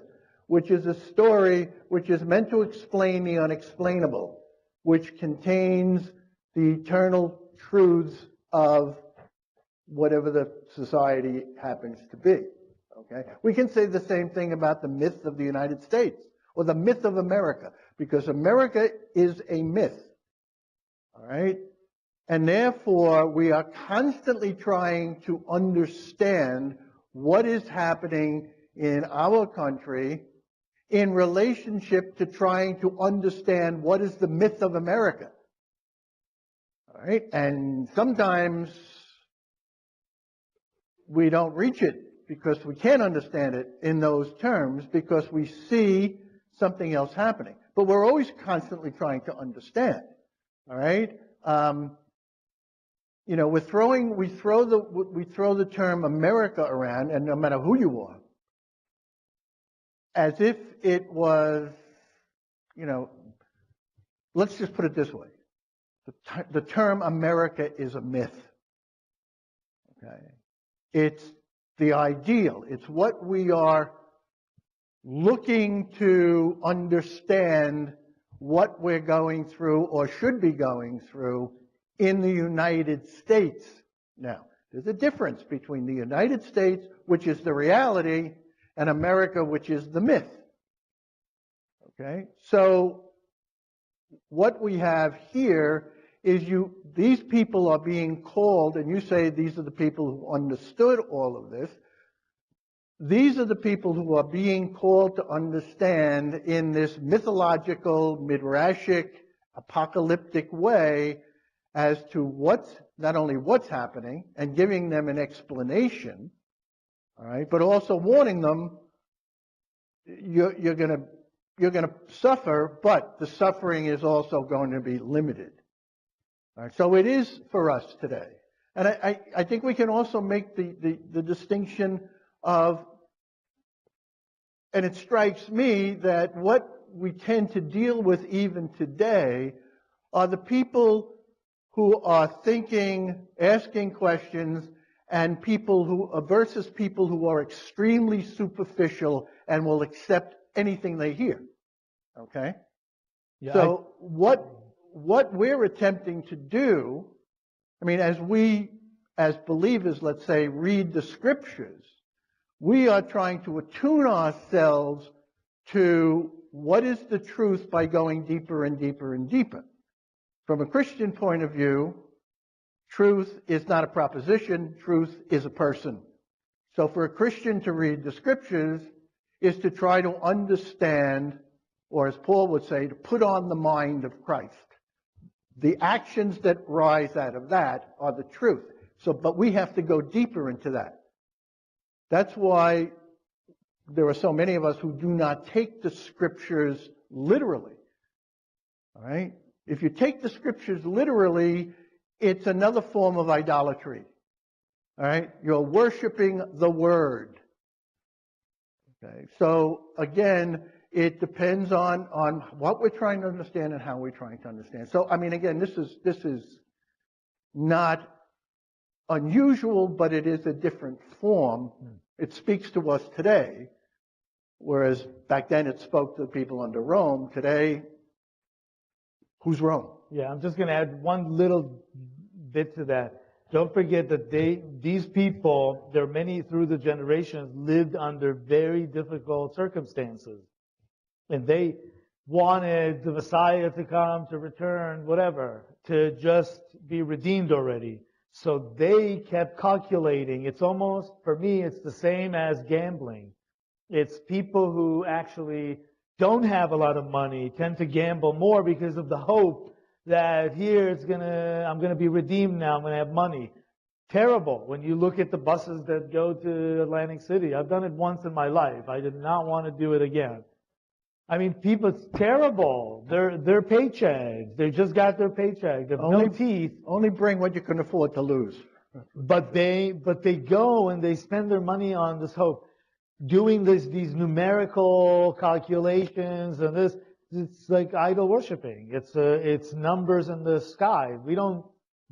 which is a story which is meant to explain the unexplainable, which contains the eternal truths of whatever the society happens to be. Okay? We can say the same thing about the myth of the United States or the myth of America, because America is a myth. All right? And therefore, we are constantly trying to understand what is happening in our country in relationship to trying to understand what is the myth of America. All right? And sometimes we don't reach it because we can't understand it in those terms because we see something else happening. But we're always constantly trying to understand. All right? You know, we throw the term America around, and no matter who you are, as if it was, you know, let's just put it this way. The term America is a myth. Okay? It's the ideal. It's what we are looking to understand what we're going through or should be going through in the United States. Now, there's a difference between the United States, which is the reality, and America, which is the myth. Okay? So, what we have here is these people are being called, and you say these are the people who understood all of this. These are the people who are being called to understand in this mythological, midrashic, apocalyptic way as to not only what's happening and giving them an explanation, all right, but also warning them you're going to suffer, but the suffering is also going to be limited. All right, so it is for us today. And I think we can also make the distinction of, and it strikes me that what we tend to deal with even today are the people who are thinking, asking questions, and versus people who are extremely superficial and will accept anything they hear. Okay? Yeah, so what we're attempting to do, I mean, as we, as believers, let's say, read the scriptures, we are trying to attune ourselves to what is the truth by going deeper and deeper and deeper. From a Christian point of view, truth is not a proposition, truth is a person. So for a Christian to read the scriptures is to try to understand, or as Paul would say, to put on the mind of Christ. The actions that rise out of that are the truth. So, but we have to go deeper into that. That's why there are so many of us who do not take the scriptures literally. All right? If you take the scriptures literally, it's another form of idolatry. All right? You're worshiping the word. Okay? So, again, it depends on what we're trying to understand and how we're trying to understand. So, I mean, again, this is not unusual, but it is a different form. It speaks to us today, whereas back then it spoke to the people under Rome. Today, who's Rome? Yeah, I'm just going to add one little bit to that. Don't forget that these people, there are many through the generations, lived under very difficult circumstances. And they wanted the Messiah to come, to return, whatever, to just be redeemed already. So they kept calculating. It's almost, for me, it's the same as gambling. It's people who actually don't have a lot of money tend to gamble more because of the hope that here I'm going to be redeemed now, I'm going to have money. Terrible when you look at the buses that go to Atlantic City. I've done it once in my life. I did not want to do it again. I mean, people, it's terrible. Their paychecks, they just got their paycheck. They have no teeth. Only bring what you can afford to lose. But they go and they spend their money on this hope, doing these numerical calculations and this. It's like idol worshiping. It's numbers in the sky.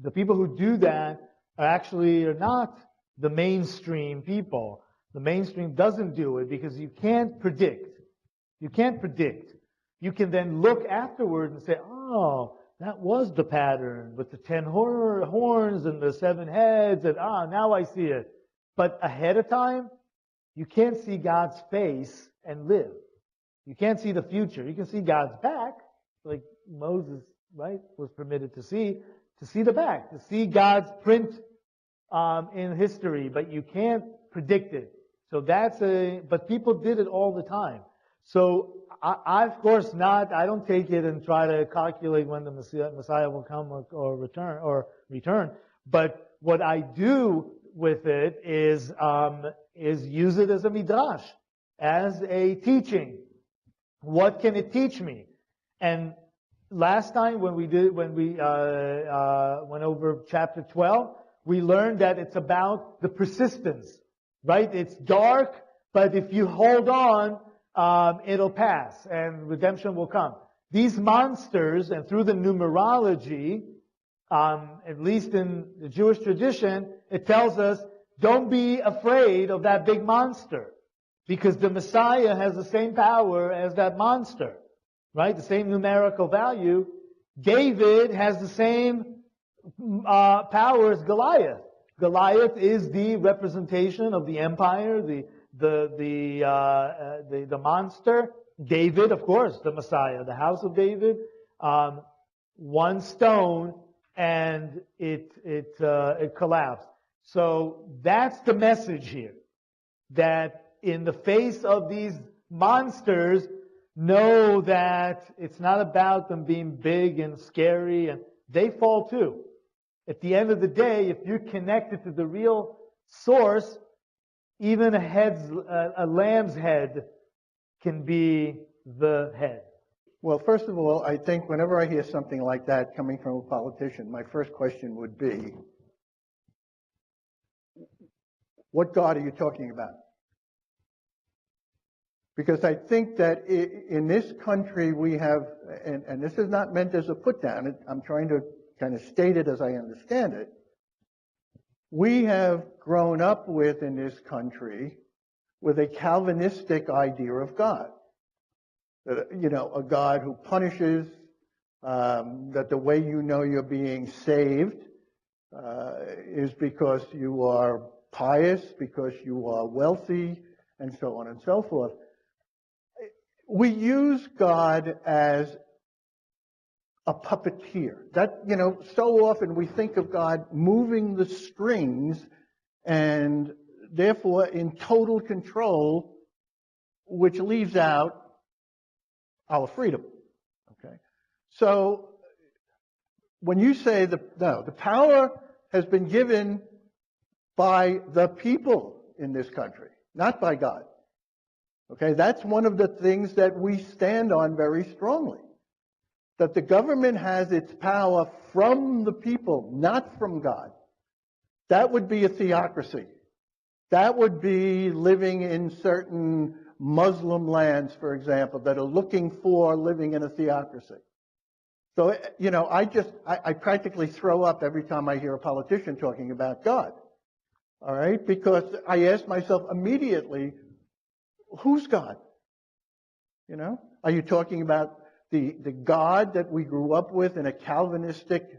The people who do that are not the mainstream people. The mainstream doesn't do it because you can't predict. You can't predict. You can then look afterward and say, oh, that was the pattern with the 10 horns and the 7 heads, and now I see it. But ahead of time, you can't see God's face and live. You can't see the future. You can see God's back, like Moses, right, was permitted to see the back, to see God's print in history, but you can't predict it. So but people did it all the time. So I of course I don't take it and try to calculate when the Messiah will come or return. But what I do with it is use it as a midrash, as a teaching. What can it teach me? And last time when we went over chapter 12, we learned that it's about the persistence, right? It's dark, but if you hold on, it'll pass and redemption will come. These monsters, and through the numerology, at least in the Jewish tradition, it tells us, don't be afraid of that big monster, because the Messiah has the same power as that monster, right? The same numerical value. David has the same power as Goliath. Goliath is the representation of the empire, the monster. David, of course, the Messiah, the house of David. One stone and it collapsed. So that's the message here. That in the face of these monsters, know that it's not about them being big and scary, and they fall too. At the end of the day, if you're connected to the real source, even a lamb's head can be the head. Well, first of all, I think whenever I hear something like that coming from a politician, my first question would be, what God are you talking about? Because I think that in this country we have, and this is not meant as a put down, I'm trying to kind of state it as I understand it. We have grown up in this country with a Calvinistic idea of God. A God who punishes, that the way you know you're being saved is because you are pious, because you are wealthy, and so on and so forth. We use God as a puppeteer. So often we think of God moving the strings and therefore in total control, which leaves out our freedom. Okay? So when you say the power has been given by the people in this country, not by God. Okay, that's one of the things that we stand on very strongly. That the government has its power from the people, not from God. That would be a theocracy. That would be living in certain Muslim lands, for example, that are looking for living in a theocracy. So, I practically throw up every time I hear a politician talking about God. All right? Because I ask myself immediately, who's God? Are you talking about the God that we grew up with in a Calvinistic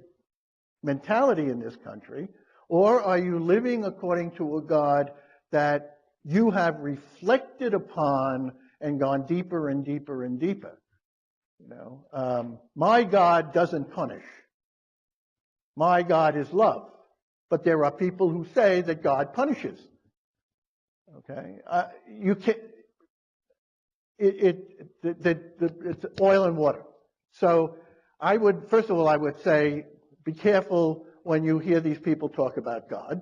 mentality in this country? Or are you living according to a God that you have reflected upon and gone deeper and deeper and deeper? My God doesn't punish. My God is love. But there are people who say that God punishes. Okay? You can't. It's oil and water. So first of all, I would say, be careful when you hear these people talk about God,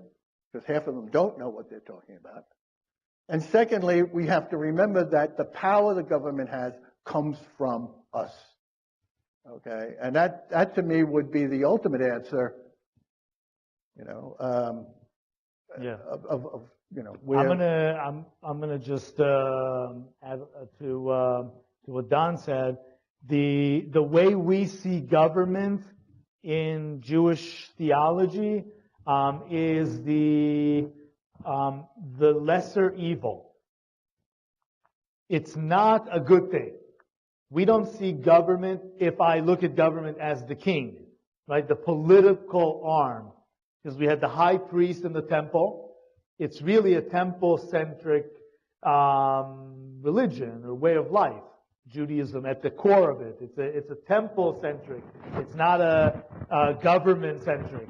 because half of them don't know what they're talking about. And secondly, we have to remember that the power the government has comes from us. Okay, and that to me would be the ultimate answer. You know, Yeah. of I'm gonna just add to what Don said. The way we see government in Jewish theology is the lesser evil. It's not a good thing. We don't see government, if I look at government as the king, right? The political arm. Because we had the high priest in the temple. It's really a temple-centric religion or way of life. Judaism at the core of it. It's a temple-centric. It's not a government-centric.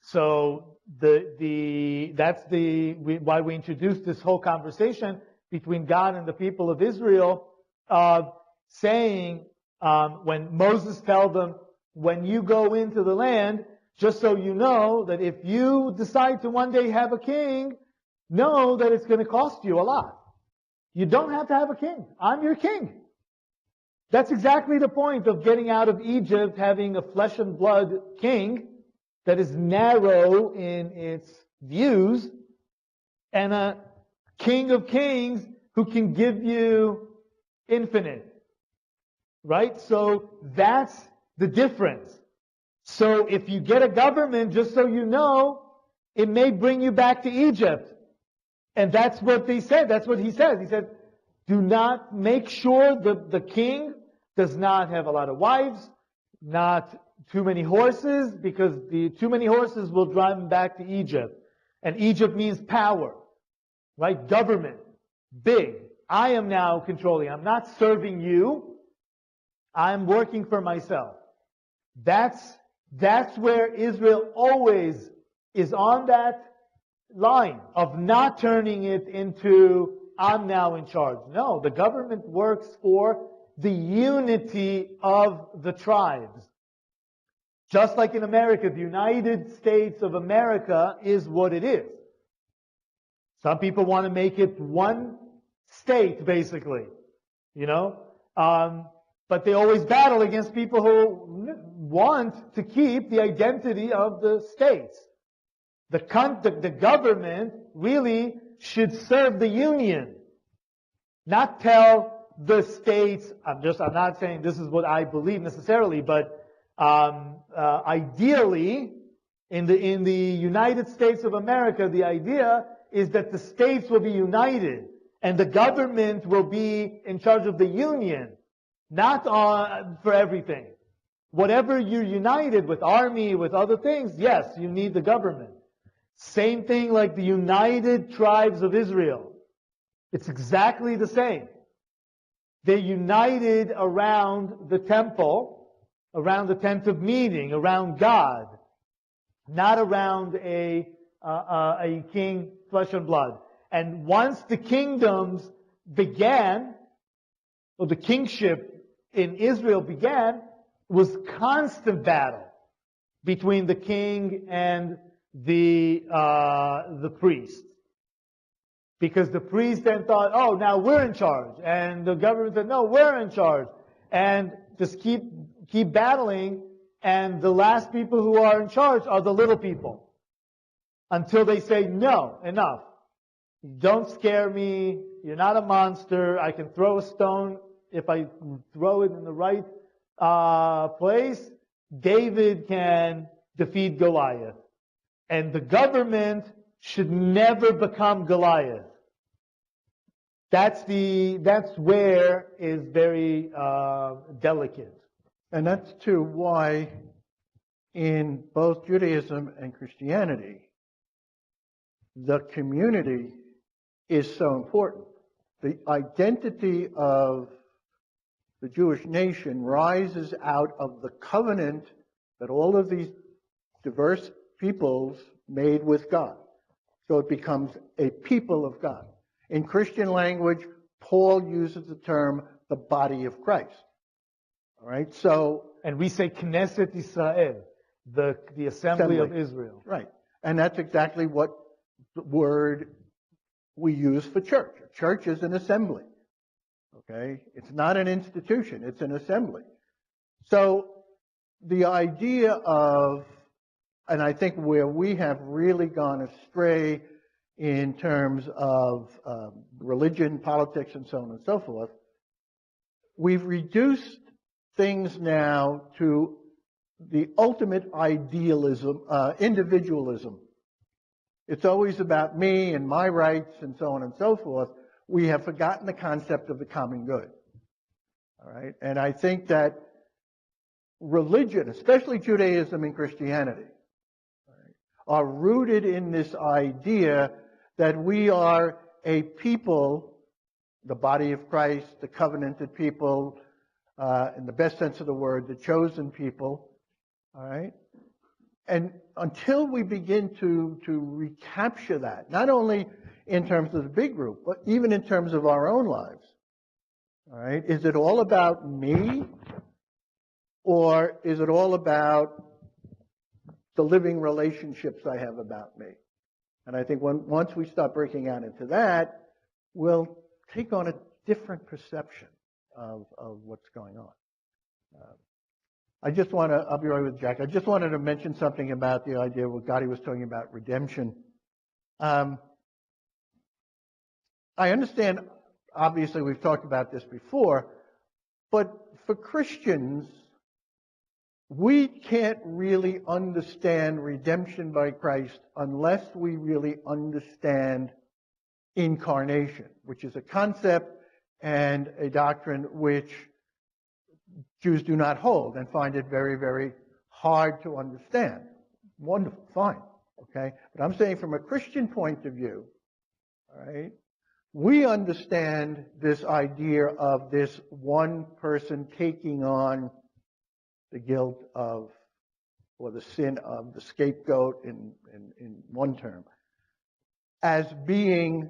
So that's why we introduced this whole conversation between God and the people of Israel, saying when Moses tells them, when you go into the land, just so you know that if you decide to one day have a king, know that it's going to cost you a lot. You don't have to have a king. I'm your king. That's exactly the point of getting out of Egypt, having a flesh and blood king that is narrow in its views, and a king of kings who can give you infinite. Right? So that's the difference. So if you get a government, just so you know, it may bring you back to Egypt. And that's what they said. That's what he says. He said, do not make sure that the king does not have a lot of wives, not too many horses, because the too many horses will drive him back to Egypt. And Egypt means power, right? Government, big. I am now controlling. I'm not serving you. I'm working for myself. That's where Israel always is, on that line of not turning it into, I'm now in charge. No, the government works for the unity of the tribes. Just like in America, the United States of America is what it is. Some people want to make it one state, basically, you know, but they always battle against people who want to keep the identity of the states. The government really should serve the union, not tell the states. I'm not saying this is what I believe necessarily, but ideally, in the United States of America, the idea is that the states will be united and the government will be in charge of the union, not for everything. Whatever you're united with, army, with other things, yes, you need the government. Same thing like the United Tribes of Israel. It's exactly the same. They're united around the temple, around the tent of meeting, around God, not around a king, flesh and blood. And once the kingdoms began, or the kingship in Israel began, it was constant battle between the king and the priest. Because the priest then thought, oh, now we're in charge. And the government said, no, we're in charge. And just keep battling. And the last people who are in charge are the little people. Until they say, no, enough. Don't scare me. You're not a monster. I can throw a stone. If I throw it in the right place, David can defeat Goliath. And the government should never become Goliath. That's where is very delicate. And that's too why in both Judaism and Christianity, the community is so important. The identity of the Jewish nation rises out of the covenant that all of these diverse peoples made with God. So it becomes a people of God. In Christian language, Paul uses the term the body of Christ. All right, so... And we say Knesset Israel, the assembly of Israel. Right, and that's exactly what the word we use for church. Church is an assembly. Okay? It's not an institution, it's an assembly. So the idea of, and I think where we have really gone astray in terms of religion, politics, and so on and so forth, we've reduced things now to the ultimate idealism, individualism. It's always about me and my rights and so on and so forth. We have forgotten the concept of the common good. All right? And I think that religion, especially Judaism and Christianity, are rooted in this idea that we are a people, the body of Christ, the covenanted people, in the best sense of the word, the chosen people. All right? And until we begin to recapture that, not only in terms of the big group, but even in terms of our own lives, all right? Is it all about me, or is it all about the living relationships I have about me? And I think once we start breaking out into that, we'll take on a different perception of what's going on. I'll be right with Jack. I just wanted to mention something about the idea what Gadi was talking about, redemption. I understand, obviously we've talked about this before, but for Christians, we can't really understand redemption by Christ unless we really understand incarnation, which is a concept and a doctrine which Jews do not hold and find it very, very hard to understand. Wonderful, fine, okay? But I'm saying from a Christian point of view, all right, we understand this idea of this one person taking on the guilt of, or the sin of the scapegoat in one term, as being,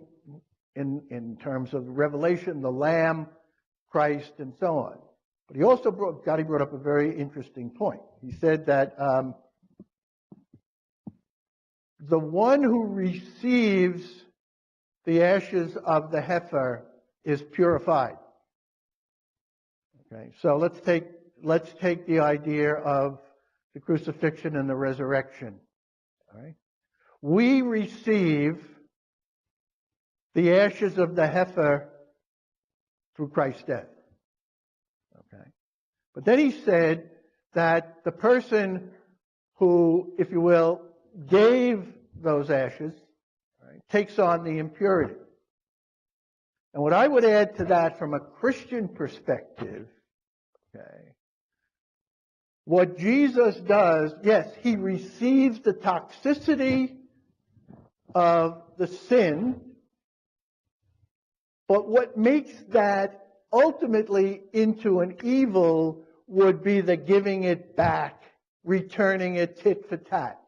in terms of Revelation, the Lamb, Christ, and so on. But he also Gadi brought up a very interesting point. He said that the one who receives the ashes of the heifer is purified. Okay, so let's take the idea of the crucifixion and the resurrection. All right, we receive the ashes of the heifer through Christ's death. Okay. But then he said that the person who, if you will, gave those ashes, right, takes on the impurity. And what I would add to that from a Christian perspective, okay, what Jesus does, yes, he receives the toxicity of the sin, but what makes that ultimately into an evil would be the giving it back, returning it tit for tat.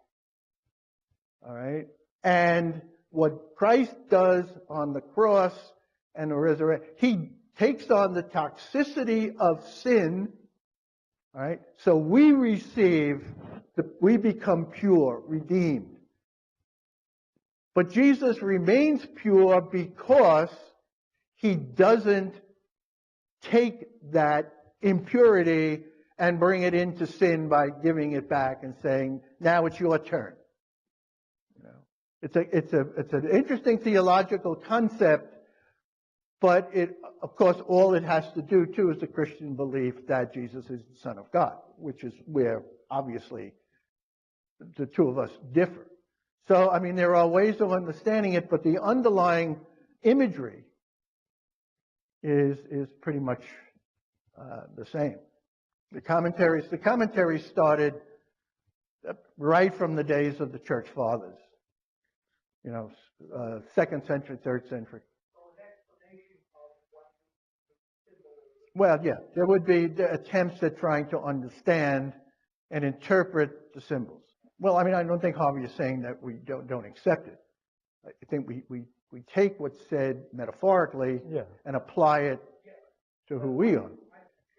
All right? And what Christ does on the cross and the resurrection, he takes on the toxicity of sin. All right? So we we become pure, redeemed. But Jesus remains pure because he doesn't take that impurity and bring it into sin by giving it back and saying, now it's your turn. You know, it's an interesting theological concept, but of course, all it has to do too is the Christian belief that Jesus is the Son of God, which is where obviously the two of us differ. So, I mean, there are ways of understanding it, but the underlying imagery is pretty much the same. The commentaries started right from the days of the church fathers. You know, 2nd century, 3rd century. Well, yeah, there would be attempts at trying to understand and interpret the symbols. Well, I mean, I don't think Harvey is saying that we don't accept it. I think we take what's said metaphorically and apply it to who we are.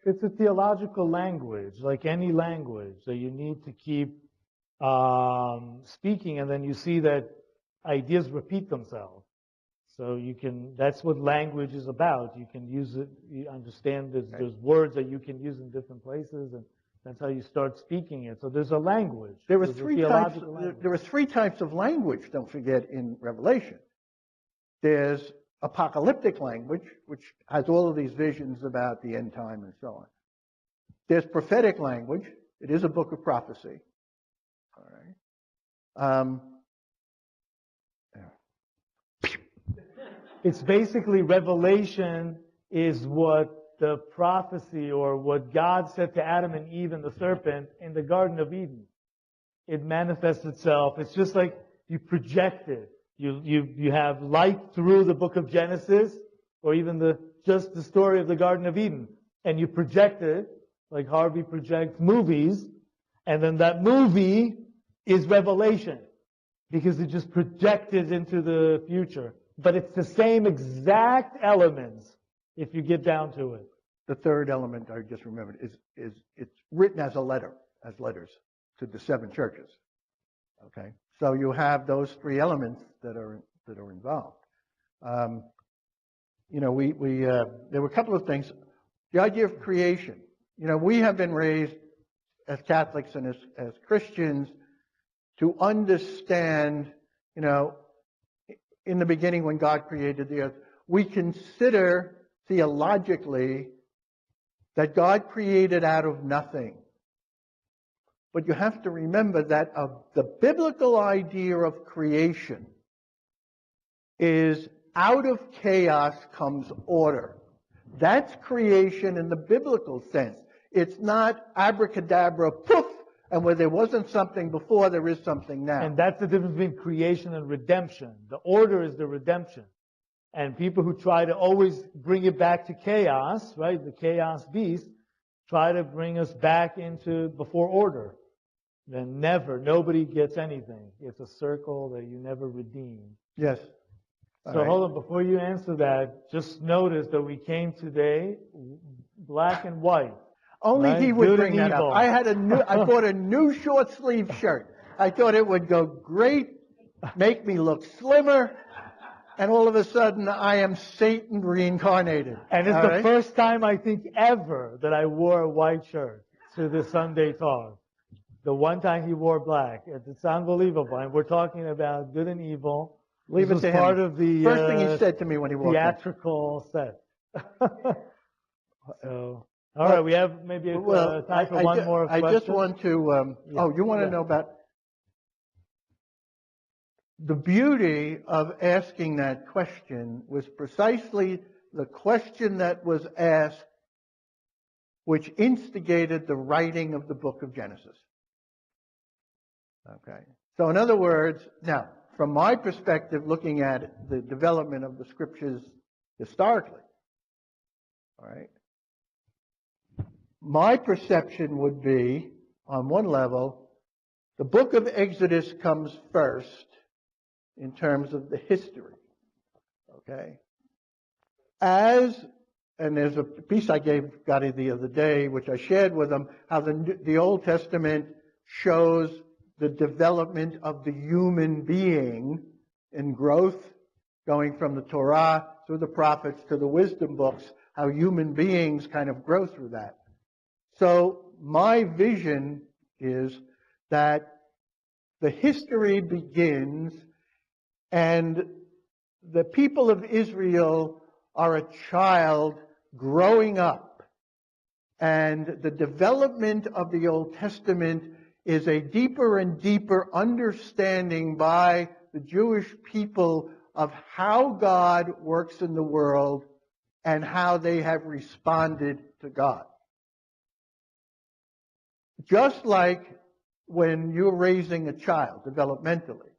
It's a theological language, like any language, that you need to keep speaking, and then you see that ideas repeat themselves. So that's what language is about. You can use it, you understand there's words that you can use in different places, and that's how you start speaking it. So there's a language. There There's a theological language. There are three types of language, don't forget, in Revelation. There's apocalyptic language, which has all of these visions about the end time and so on. There's prophetic language. It is a book of prophecy. All right. It's basically Revelation is what the prophecy or what God said to Adam and Eve and the serpent in the Garden of Eden. It manifests itself. It's just like you project it. You have light through the book of Genesis or even just the story of the Garden of Eden. And you project it like Harvey projects movies. And then that movie is Revelation because it just projected into the future. But it's the same exact elements if you get down to it. The third element I just remembered is it's written as letters to the seven churches. Okay, so you have those three elements that are involved. There were a couple of things. The idea of creation. We have been raised as Catholics and as Christians to understand. In the beginning, when God created the earth, we consider theologically that God created out of nothing. But you have to remember that the biblical idea of creation is out of chaos comes order. That's creation in the biblical sense. It's not abracadabra, poof, and where there wasn't something before, there is something now. And that's the difference between creation and redemption. The order is the redemption. And people who try to always bring it back to chaos, right, the chaos beast, try to bring us back into before order. Then nobody gets anything. It's a circle that you never redeem. Yes. So hold on, before you answer that, just notice that we came today black and white. Only right? he would Good bring and that evil. up. I bought a new short sleeve shirt. I thought it would go great, make me look slimmer, and all of a sudden I am Satan reincarnated. And it's the first time I think ever that I wore a white shirt to the Sunday talk. The one time he wore black. It's unbelievable. And we're talking about good and evil. Leave this it to was part him. of the First thing he said to me when he walked in. theatrical set. So, all right, we have maybe time for one more question. I just want to, you want to know about the beauty of asking that question was precisely the question that was asked which instigated the writing of the book of Genesis. Okay. So in other words, now, from my perspective, looking at the development of the scriptures historically, all right, my perception would be, on one level, the book of Exodus comes first in terms of the history. Okay? And there's a piece I gave Gadi the other day, which I shared with him, how the Old Testament shows the development of the human being in growth, going from the Torah through the prophets to the wisdom books, how human beings kind of grow through that. So my vision is that the history begins and the people of Israel are a child growing up. And the development of the Old Testament is a deeper and deeper understanding by the Jewish people of how God works in the world and how they have responded to God. Just like when you're raising a child developmentally.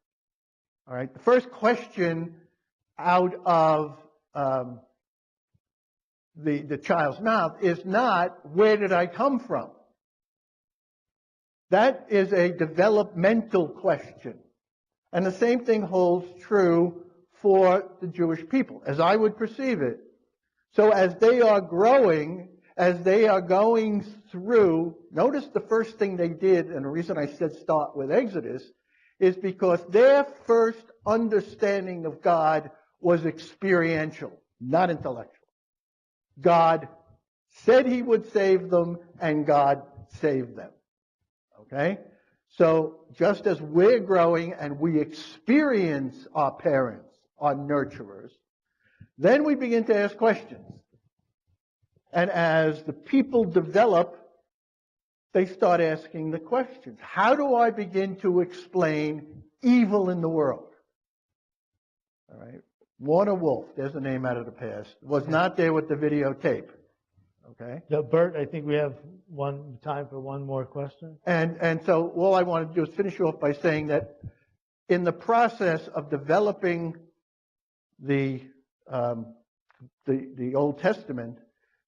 All right, the first question out of the child's mouth is not, where did I come from? That is a developmental question. And the same thing holds true for the Jewish people, as I would perceive it. So as they are growing, as they are going through, notice the first thing they did, and the reason I said start with Exodus, is because their first understanding of God was experiential, not intellectual. God said he would save them, and God saved them. Okay? So just as we're growing and we experience our parents, our nurturers, then we begin to ask questions. And as the people develop, they start asking the questions. How do I begin to explain evil in the world? All right. Warner Wolf, there's a name out of the past, was not there with the videotape. Okay? Now, Bert, I think we have time for one more question. And so all I want to do is finish off by saying that in the process of developing the Old Testament,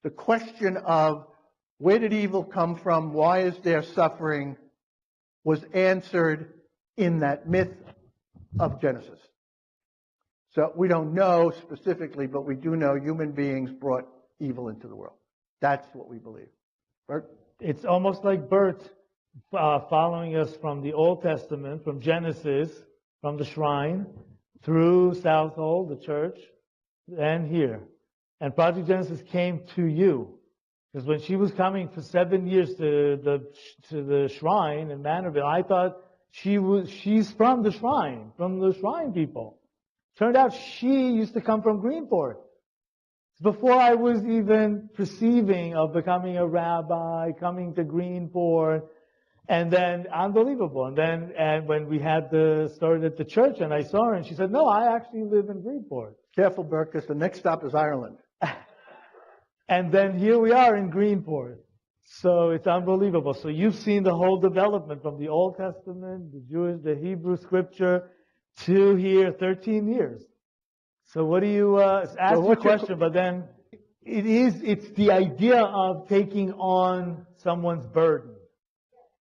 the question of where did evil come from, why is there suffering, was answered in that myth of Genesis. So we don't know specifically, but we do know human beings brought evil into the world. That's what we believe. Bert? It's almost like Bert following us from the Old Testament, from Genesis, from the shrine, through Southold, the church, and here. And Project Genesis came to you. Because when she was coming for 7 years to the shrine in Manorville, I thought she's from the shrine people. Turned out she used to come from Greenport. Before I was even perceiving of becoming a rabbi, coming to Greenport, and then unbelievable. And when we had started at the church, and I saw her, and she said, "No, I actually live in Greenport." Careful, Bert, because the next stop is Ireland. And then here we are in Greenport. So it's unbelievable. So you've seen the whole development from the Old Testament, the Hebrew scripture, to here, 13 years. So what do you ask your question? But then it's the idea of taking on someone's burden.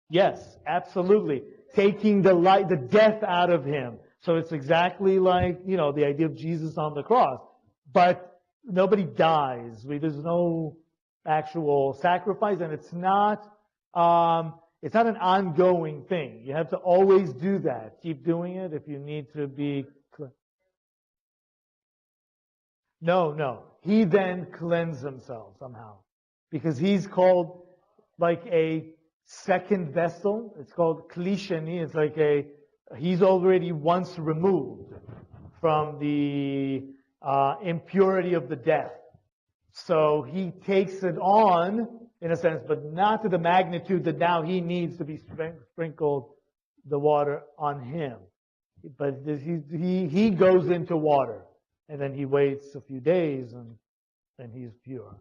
Yes, absolutely. Taking the death out of him. So it's exactly like, the idea of Jesus on the cross. But nobody dies. There's no actual sacrifice, and it's not an ongoing thing. You have to always do that. Keep doing it if you need to be. No. He then cleansed himself somehow, because he's called like a second vessel. It's called klishani. It's like he's already once removed from the impurity of the death. So he takes it on, in a sense, but not to the magnitude that now he needs to be sprinkled the water on him. But he goes into water, and then he waits a few days, and then he's pure.